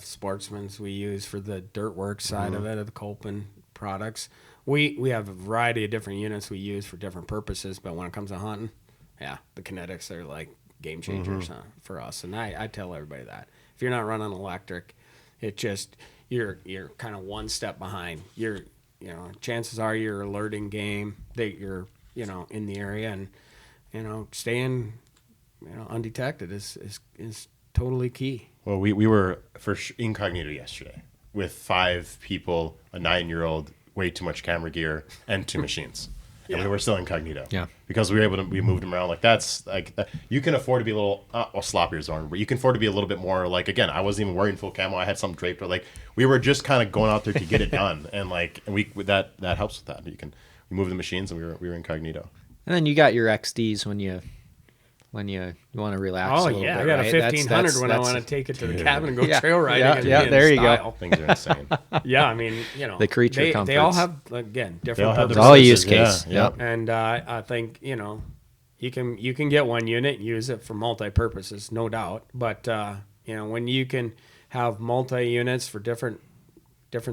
sportsmen's we use for the dirt work side of it, of the Colpin products. We have a variety of different units we use for different purposes, but when it comes to hunting, the kinetics are like game changers for us. And I tell everybody that. If you're not running electric, it just you're kind of one step behind. Chances are you're alerting game that you're in the area, and staying undetected is totally key. Well, we were incognito yesterday with 5 people, a 9-year-old, way too much camera gear, and 2 machines. and we were still incognito. Yeah. Because we moved them around. Like that's like you can afford to be a little sloppier zone, but you can afford to be a little bit more like again. I wasn't even wearing full camo. I had some draped, or like we were just kind of going out there to get it done, and we that helps with that. We move the machines, and we were incognito. And then you got your XDs when you want to relax. Oh a little yeah, bit, I got right? a 1500 when I want to take it to the cabin and go trail riding. and be in there you style. go. Things are insane. Yeah, I mean, The creature they all comforts. have again They all different have purposes. their All purposes, use case. Yeah. Yep. And I think you can get one unit and use it for multi purposes, no doubt. But when you can have multi units for different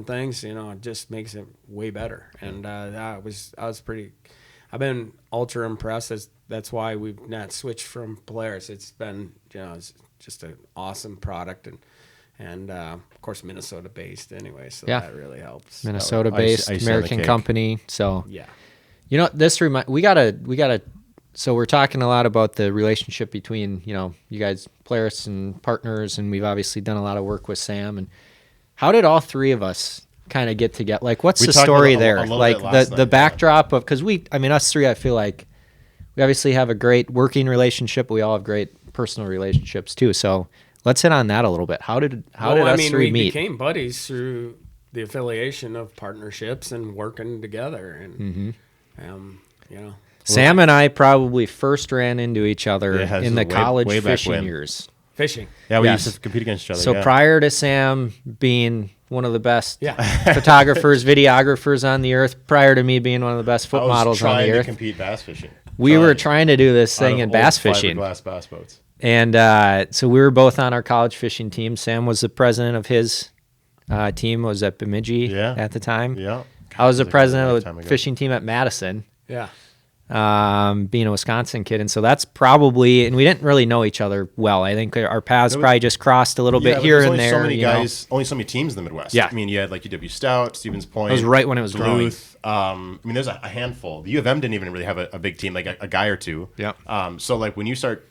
things, it just makes it way better. And I was pretty. I've been ultra impressed. That's why we've not switched from Polaris. It's been it's just an awesome product and of course Minnesota based anyway, so that really helps. Minnesota based Ice on the American cake. company. So Yeah. we gotta. So we're talking a lot about the relationship between you guys, Polaris and partners, and we've obviously done a lot of work with Sam. And how did all three of us kind of get together? Like, what's We the talked story about it a there? little Like bit last the night, backdrop of because us three, I feel like we obviously have a great working relationship. But we all have great personal relationships too. So let's hit on that a little bit. How did us three we meet? became buddies through the affiliation of partnerships and working together, and Sam and I probably first ran into each other Yeah, this in the is way- college way back fishing when. years. fishing. Yeah, we Yes. used to compete against each other. So yeah. prior to Sam being one of the best Yeah. photographers, videographers on the earth, prior to me being one of the best I foot was models on trying the to earth, compete bass fishing. we were trying to do this thing in bass fishing. Fiberglass bass boats. And so we were both on our college fishing team. Sam was the president of his team, was at Bemidji Yeah. at the time. Yeah. I was the Like a president of lifetime the ago. fishing team at Madison. Yeah. Being a Wisconsin kid, and so that's probably, and we didn't really know each other well. I think our paths probably just crossed a little Yeah, bit but here there's and only there. so many you know. guys, only so many teams in the Midwest. Yeah. I mean, you had like UW Stout, Stevens Point. That was right when it was growing. Duluth. I mean, there's a handful. The U of M didn't even really have a big team, like a guy or two. Yeah. So like when you start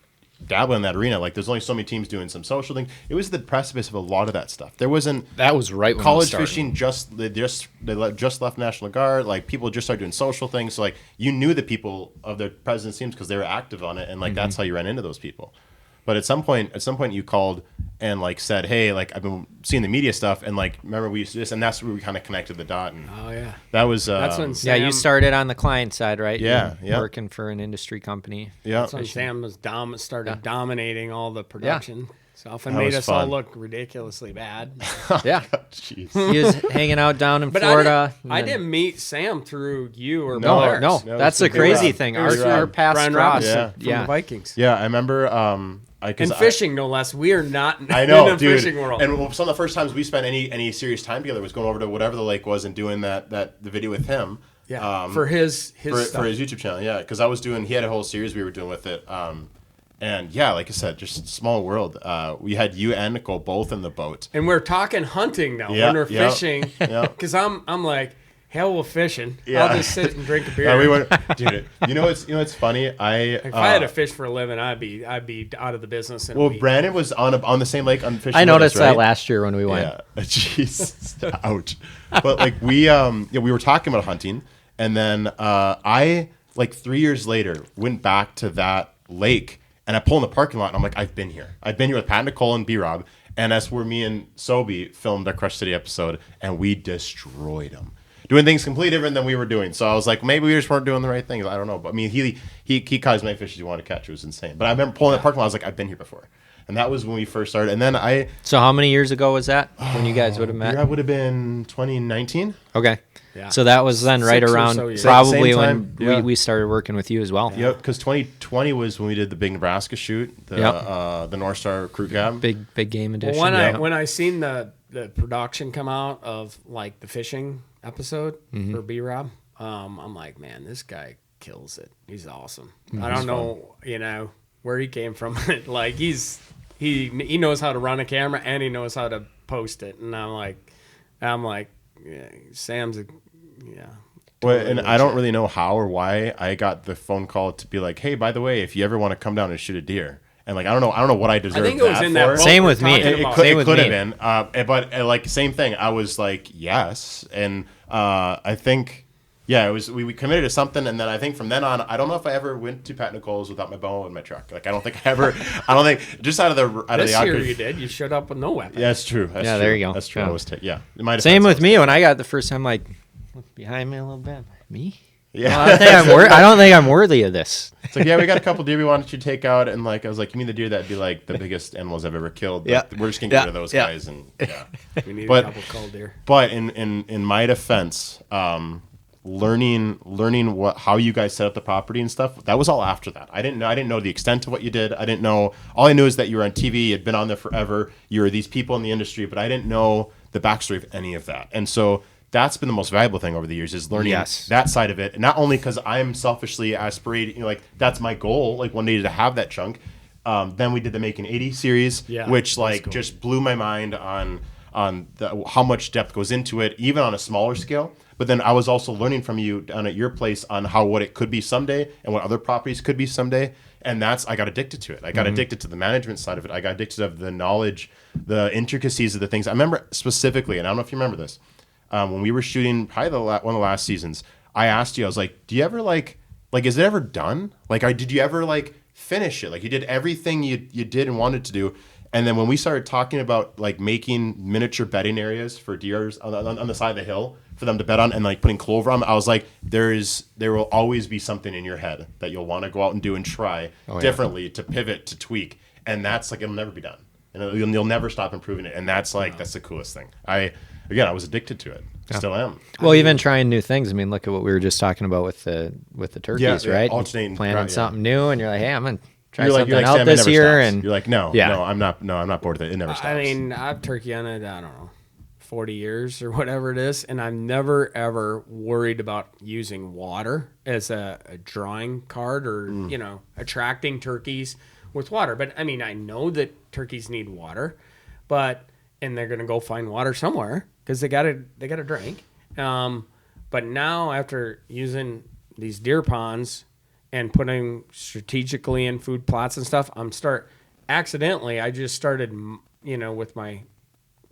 dabbling in that arena, like there's only so many teams doing some social things. It was the precipice of a lot of that stuff. There wasn't That was right when college fishing. They just left National Guard. Like people just started doing social things. So like you knew the people of their president's teams because they were active on it, and like that's how you ran into those people. But at some point you called and like said, hey, like I've been seeing the media stuff, and like remember we used to this, and that's where we kind of connected the dot. And Oh yeah. that was That's when Yeah, you Sam- started on the client side, right? Yeah, You were yeah. working for an industry company. yeah. That's when Sam was started dominating all the production stuff and That made was us all fun. look ridiculously bad. Yeah, Jeez. he was hanging out down in But Florida. I didn't meet Sam through you or No, Polaris. No, No, that's the it's crazy Rob. thing. It was Our paths Brian crossed. Robinson Yeah. from the Vikings. Yeah, I remember. And fishing, no less. We are not I know, in the dude. fishing world. And some of the first times we spent any serious time together was going over to whatever the lake was and doing the video with him. yeah, for his for stuff. his YouTube channel. Yeah, because he had a whole series we were doing with it. And yeah, like I said, just small world. We had you and Nicole both in the boat. And we're talking hunting now Yeah, when we're yeah, fishing. yeah. Because I'm like, hell with fishing. Yeah. I'll just sit and drink a beer. Yeah, we went, dude. You know what's funny? if I had to fish for a living, I'd be out of the business. In a well, week. Brandon was on the same lake on fishing. I with noticed us, that right? last year when we went. Yeah, jeez, ouch. But like we were talking about hunting, and then I like 3 years later went back to that lake, and I pull in the parking lot, and I'm like, I've been here with Pat, Nicole, and B Rob, and that's where me and Sobe filmed our Crush City episode, and we destroyed them. Doing things completely different than we were doing. So I was like, maybe we just weren't doing the right things. I don't know. But I mean, he caught as many fish as he wanted to catch. It was insane. But I remember pulling that parking lot. I was like, I've been here before. And that was when we first started. And then So how many years ago was that when you guys would have met? that would have been 2019. Okay. Yeah. So that was then right 6 or around so years. probably Same when time, yeah. we started working with you as well. Yep, because 2020 was when we did the big Nebraska shoot, the North Star Crew Cab. Big game edition. Well, yeah. when I seen the production come out of like the fishing episode Mm-hmm. for B Rob, I'm like, man, this guy kills it. He's awesome. Mm-hmm. I don't know, where he came from. Like he knows how to run a camera and he knows how to post it. And I'm like, yeah, Sam's yeah. Well, and I don't really know how or why I got the phone call to be like, hey, by the way, if you ever want to come down and shoot a deer. And like I don't know what I deserve. I think it was that in that for. boat Same we're with me. talking It about. could, Same it with could have me. been, but like same thing. I was like, yes, and I think, Yeah, it was. We committed to something, and then I think from then on, I don't know if I ever went to Pat Nicole's without my bow in my truck. Like I don't think I ever. I don't think just out of the This year you did. You showed up with no weapon. Yeah, that's true. That's Yeah, true. there you go. That's true. Yeah. I was in my Same defense, with I me was when I got it the first time. Like, look behind me a little bit. Me? Yeah. Well, I don't think I'm worthy of this. It's like, yeah, we got a couple deer we wanted you to take out, and like I was like, you mean the deer that'd be like the biggest animals I've ever killed? Like, Yeah. we're just gonna get rid of those Yeah. guys, and yeah. We need But- a couple cull deer. But in my defense, learning how you guys set up the property and stuff, that was all after that. I didn't know the extent of what you did. I didn't know. All I knew is that you were on TV, you had been on there forever. You were these people in the industry, but I didn't know the backstory of any of that. And so that's been the most valuable thing over the years is learning Yes. that side of it. And not only because I'm selfishly aspirating, like that's my goal, like one day to have that chunk. Then we did the Making 80 series, Yeah, which that's like cool. just blew my mind on how much depth goes into it, even on a smaller scale. But then I was also learning from you down at your place on what it could be someday and what other properties could be someday. And I got addicted to it. I got addicted to the management side of it. I got addicted to the knowledge, the intricacies of the things. I remember specifically, and I don't know if you remember this, when we were shooting probably one of the last seasons, I asked you, I was like, do you ever like is it ever done? Like, did you ever like finish it? Like you did everything you did and wanted to do. And then when we started talking about like making miniature bedding areas for deers on the side of the hill for them to bed on and like putting clover on, I was like, there will always be something in your head that you'll want to go out and do and try differently to pivot, to tweak. And that's like, it'll never be done. And you'll never stop improving it. And that's like, that's the coolest thing. I was addicted to it. Still am. Well, even trying new things. I mean, look at what we were just talking about with the turkeys, Yeah, right? alternating, Planning right, yeah. something new, and you're like, hey, I'm gonna try You're something like, out Sam, it this never year, stops. and you're like, no, Yeah. I'm not bored with it. It never stops. I mean, I've turkey hunted, I don't know, 40 years or whatever it is, and I've never, ever worried about using water as a drawing card or, attracting turkeys with water. But, I mean, I know that turkeys need water, and they're going to go find water somewhere because they got to drink. But now after using these deer ponds and putting strategically in food plots and stuff, I just started, with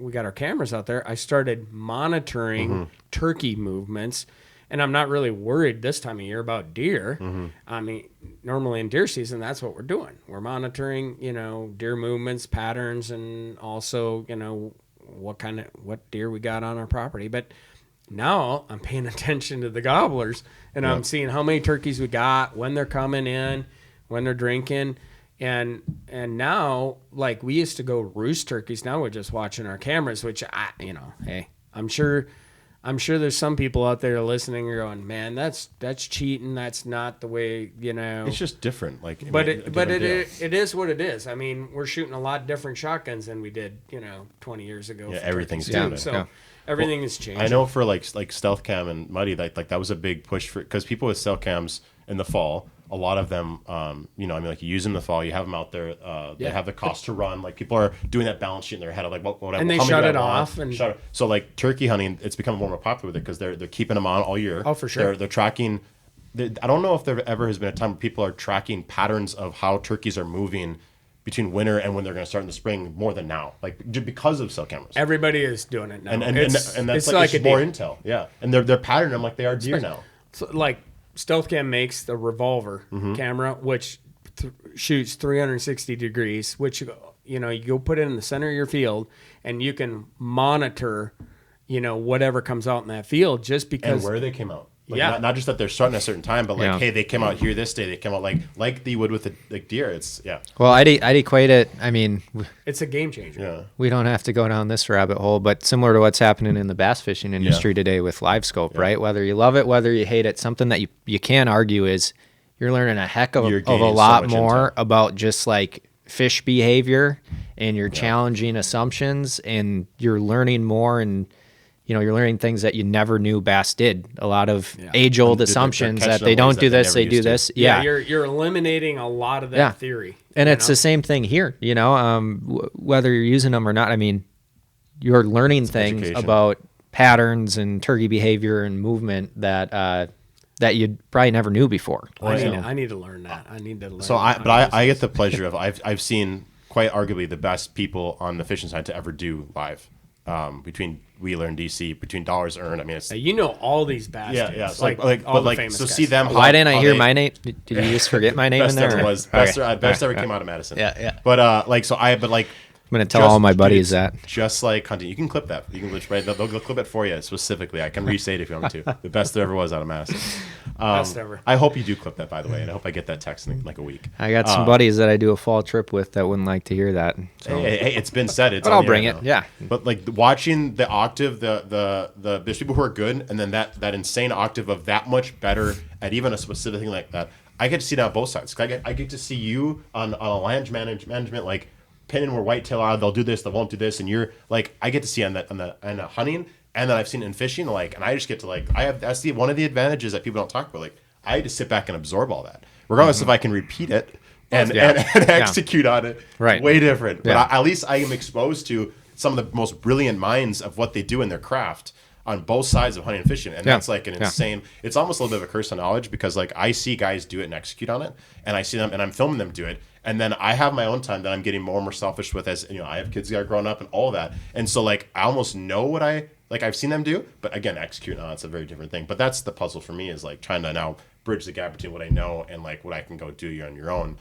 we got our cameras out there. I started monitoring turkey movements, and I'm not really worried this time of year about deer. I mean, normally in deer season, that's what we're doing. We're monitoring, deer movements, patterns, and also, what deer we got on our property. But now I'm paying attention to the gobblers, and I'm seeing how many turkeys we got, when they're coming in, when they're drinking. And now, like, we used to go roost turkeys. Now we're just watching our cameras, which hey, I'm sure there's some people out there listening and going, man, that's cheating. That's not the way, it's just different. Like, it is what it is. I mean, we're shooting a lot different shotguns than we did, 20 years ago. Yeah, for everything's turkeys, too. different. So Yeah. everything has changed. I know for like stealth cam and muddy, like that was a big push because people with stealth cams in the fall, a lot of them, like you use them in the fall, you have them out there, they have the cost to run. Like people are doing that balance sheet in their head of like, whatever. And they how many shut do I it want? off and- Shut it. So like turkey hunting, it's become more and more popular with it because they're keeping them on all year. Oh, for sure. They're tracking. I don't know if there ever has been a time where people are tracking patterns of how turkeys are moving between winter and when they're going to start in the spring more than now, like because of cell cameras. Everybody is doing it now. And it's that's like it's a more deer. intel. Yeah. And they're patterning them like they are deer now. So, like Stealth Cam makes the revolver camera, which shoots 360 degrees, which you go put it in the center of your field, and you can monitor, whatever comes out in that field just because. And where they came out. Like Yeah. not just that they're starting at a certain time, but like, Yeah. hey, they came out here this day. They came out like they would with the deer. It's well, I'd equate it. I mean, It's a game changer. yeah. we don't have to go down this rabbit hole, but similar to what's happening in the bass fishing industry today with live scope, right? Whether you love it, whether you hate it, something that you can't argue is you're learning a heck of You're a gaining so lot much more intel. about just like fish behavior, and you're challenging assumptions, and you're learning more, and you're learning things that you never knew bass did. A lot of age-old They're assumptions catching that them they ways don't that do they this, never they do used to. this. Yeah, Yeah. you're eliminating a lot of that Yeah. theory. And it's the same thing here, whether you're using them or not. I mean, you're learning things education. about patterns and turkey behavior and movement that you probably never knew before. I need to learn that. I need to learn. So how to I use get the pleasure of I've seen quite arguably the best people on the fishing side to ever do live. between Wheeler and DC, between dollars earned. I mean, it's Now, you know all these bastards. yeah. It's like but all the like famous so guys. see them. Why didn't I how hear they- my name? Did you just forget my name in Best there? ever or- was Okay. best ever came out of Madison. Yeah. But like so but like I'm gonna tell all my buddies that. Just like hunting, you can clip that. You can right. They'll clip it for you specifically. I can re-say it if you want me to. The best there ever was out of Madison. Best ever. I hope you do clip that, by the way, and I hope I get that text in like a week. I got some buddies that I do a fall trip with that wouldn't like to hear that. So. Hey, it's been said. It's But on I'll the bring air it. now. Yeah. But like watching the octave, there's people who are good, and then that insane octave of that much better at even a specific thing like that. I get to see that on both sides. I get to see you on a land management like pinning where whitetail are. They'll do this, they won't do this, and you're like I get to see on the hunting, and then I've seen it in fishing. Like, and I just get to like that's one of the advantages that people don't talk about. Like I had to sit back and absorb all that, regardless if I can repeat it and execute on it. Right. Way different. Yeah. But at least I am exposed to some of the most brilliant minds of what they do in their craft on both sides of hunting and fishing. And that's like an insane, it's almost a little bit of a curse of knowledge because like I see guys do it and execute on it, and I see them and I'm filming them do it. And then I have my own time that I'm getting more and more selfish with as, I have kids that are growing up and all that. And so like, I almost know what I've seen them do, but again, executing on it's a very different thing. But that's the puzzle for me is like trying to now bridge the gap between what I know and like what I can go do on your own.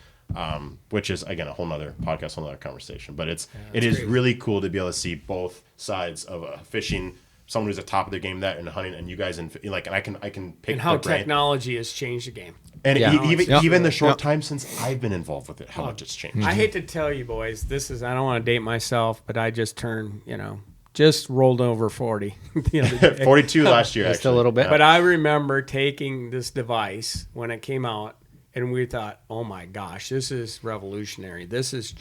Which is again a whole nother podcast, whole nother conversation. But it is crazy. really cool to be able to see both sides of fishing. Someone who's at the top of their game that and hunting, and you guys and I can pick And how their brain. technology has changed the game. And Yeah. even the short time since I've been involved with it, how much it's changed. I hate to tell you boys, I don't want to date myself, but I just turned, just rolled over 40. the other day. 42 last year, Just actually. a little bit. But I remember taking this device when it came out, and we thought, "Oh my gosh, this is revolutionary. This is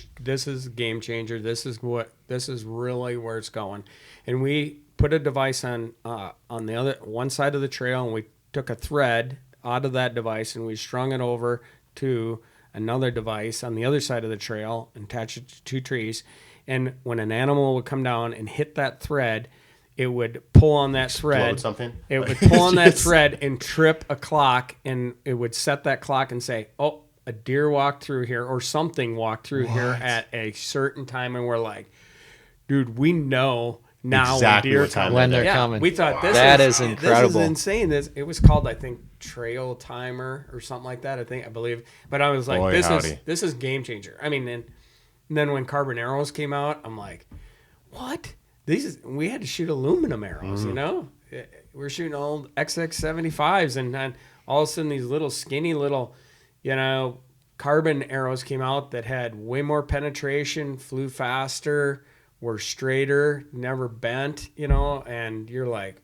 a game changer. This is really where it's going." And we put a device on the other one side of the trail, and we took a thread out of that device and we strung it over to another device on the other side of the trail and attached it to two trees. And when an animal would come down and hit that thread, it would pull on that thread. Explode something? It would pull on that thread and trip a clock, and it would set that clock and say, "Oh, a deer walked through here or something walked through here at a certain time." And we're like, "Dude, we know now Exactly when deer what time come." When they're Yeah, coming. we thought this That is is incredible. This is insane. It was called, I think, Trail Timer or something like that. I believe. But I was like, Boy, howdy. this is game changer. I mean, and then when carbon arrows came out, I'm like, what? We had to shoot aluminum arrows. We're shooting old XX75s, and then all of a sudden these little skinny little, carbon arrows came out that had way more penetration, flew faster, were straighter, never bent, and you're like,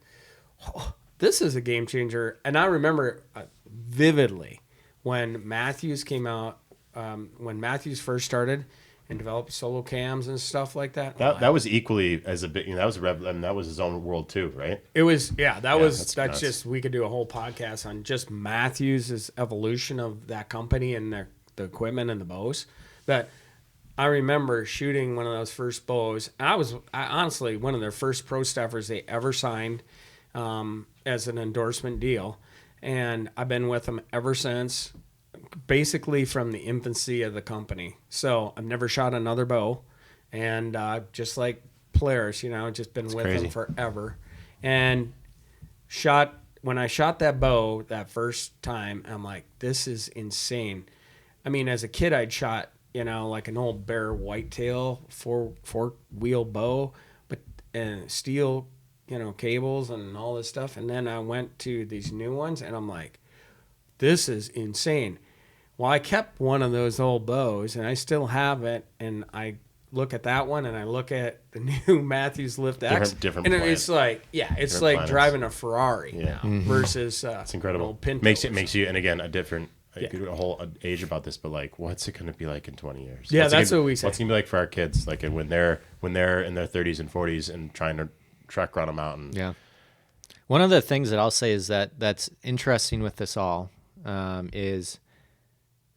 oh, this is a game changer. And I remember vividly when Matthews came out, when Matthews first started and developed solo cams and stuff like that. That was equally as a big. That was that was his own world too, right? It was, that's nuts. just, we could do a whole podcast on just Matthews' evolution of that company and the equipment and the bows. But I remember shooting one of those first bows. I honestly one of their first pro staffers they ever signed as an endorsement deal. And I've been with them ever since, basically from the infancy of the company. So I've never shot another bow. And just like Polaris, just been with crazy. them forever. And when I shot that bow that first time, I'm like, this is insane. I mean, as a kid, I'd shot, like an old Bear whitetail four wheel bow, and steel, cables and all this stuff. And then I went to these new ones, and I'm like, this is insane. Well, I kept one of those old bows, and I still have it. And I look at that one, and I look at the new Matthews Lift X, Different and planet. it's like, it's Different like planets. driving a Ferrari Yeah. now versus It's incredible. an old Pinto Makes or you, and again, a different. Yeah. A whole age about this, but like, what's it going to be like in 20 years? Yeah, What's it that's gonna- what we say. What's it going to be like for our kids, like when they're in their 30s and 40s and trying to trek around a mountain? Yeah. One of the things that I'll say is that's interesting with this all is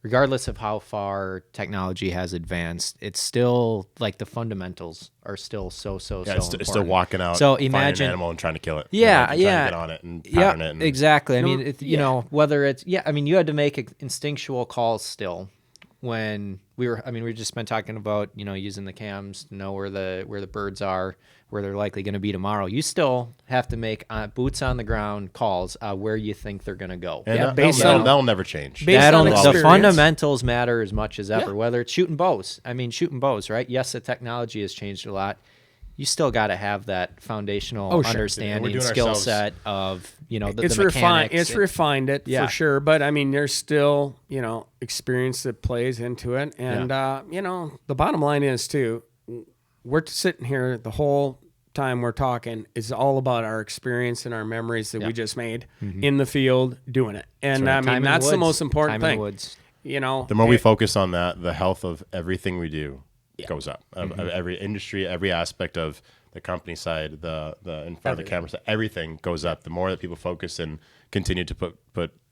regardless of how far technology has advanced, it's still like the fundamentals are still so Yeah, it's important. still walking out, So finding imagine- an animal and trying to kill it. Yeah, and trying to yeah. get on it and pattern it. And, exactly. I No, mean, you know, whether it's you had to make instinctual calls still when we were just been talking about, using the cams to know where the birds are, where they're likely going to be tomorrow. You still have to make boots on the ground calls where you think they're going to go. And Yeah, based on- that'll never change. Based on The experience. fundamentals matter as much as ever, Yeah. whether it's shooting bows. Shooting bows, right? Yes, the technology has changed a lot. You still got to have that foundational Oh, sure. understanding, doing skill ourselves- set of, the It's refined. mechanics. It's refined it Yeah. for sure. But there's still experience that plays into it, and the bottom line is too. We're sitting here the whole time we're talking is all about our experience and our memories that we just made in the field doing it, and Time in the that's the woods. most important Time in thing. the woods. The more we focus on that, the health of everything we do goes up. Of every industry, every aspect of the company side, the in front of the camera side, everything goes up. The more that people focus and continue to put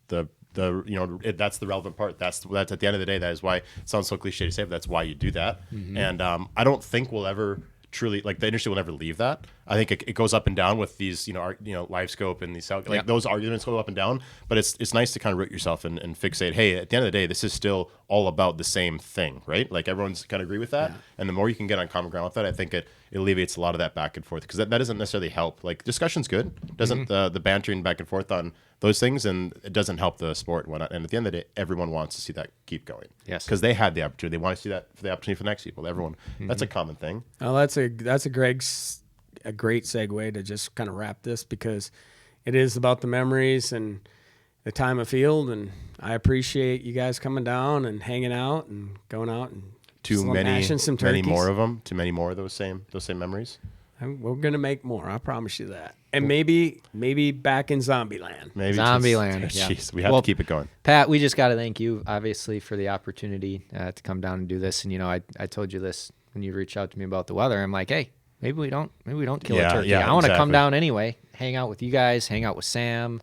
that's the relevant part. That's at the end of the day. That is why it sounds so cliche to say, but that's why you do that. And I don't think we'll ever truly, like, the industry will never leave that. I think it goes up and down with these, live scope and these, those arguments go up and down, but it's nice to kind of root yourself and fixate, hey, at the end of the day, this is still all about the same thing, right? Like, everyone's kind of agree with that. Yeah. And the more you can get on common ground with that, I think it alleviates a lot of that back and forth, because that doesn't necessarily help. Like, discussion's good. It doesn't, the bantering back and forth on those things, and it doesn't help the sport and whatnot. And at the end of the day, everyone wants to see that keep going. Yes. Because they had the opportunity. They want to see that for the opportunity for the next people. Everyone. That's a common thing. Oh, that's a great segue to just kind of wrap this, because it is about the memories and the time of field, and I appreciate you guys coming down and hanging out and going out and smashing some turkeys. Many more of them. Too many more of those same memories. We're gonna make more. I promise you that. And maybe back in Zombieland. Maybe Zombieland. Yeah. Jeez, we have to keep it going. Pat, we just got to thank you, obviously, for the opportunity to come down and do this. And I told you this when you reached out to me about the weather. I'm like, hey, maybe we don't kill a turkey. I want to come down anyway, hang out with you guys, hang out with Sam,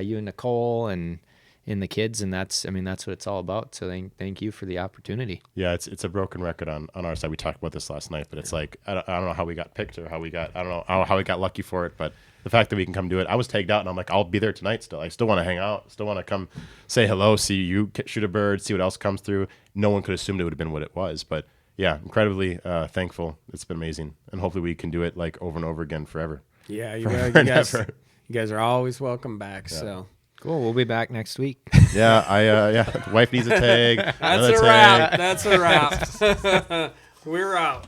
you and Nicole, and the kids, and that's what it's all about. So thank you for the opportunity. Yeah, it's a broken record on our side. We talked about this last night, but it's like I don't know how we got picked, or how we got how we got lucky for it, but the fact that we can come do it. I was tagged out, and I'm like, I'll be there tonight still. I still want to hang out, still want to come say hello, see you shoot a bird, see what else comes through. No one could assume it would have been what it was, but yeah, incredibly thankful. It's been amazing, and hopefully we can do it like over and over again forever. Yeah, you guys are always welcome back. Yeah. So. Cool. We'll be back next week. Yeah, the wife needs a tag. That's a wrap. That's a wrap. We're out.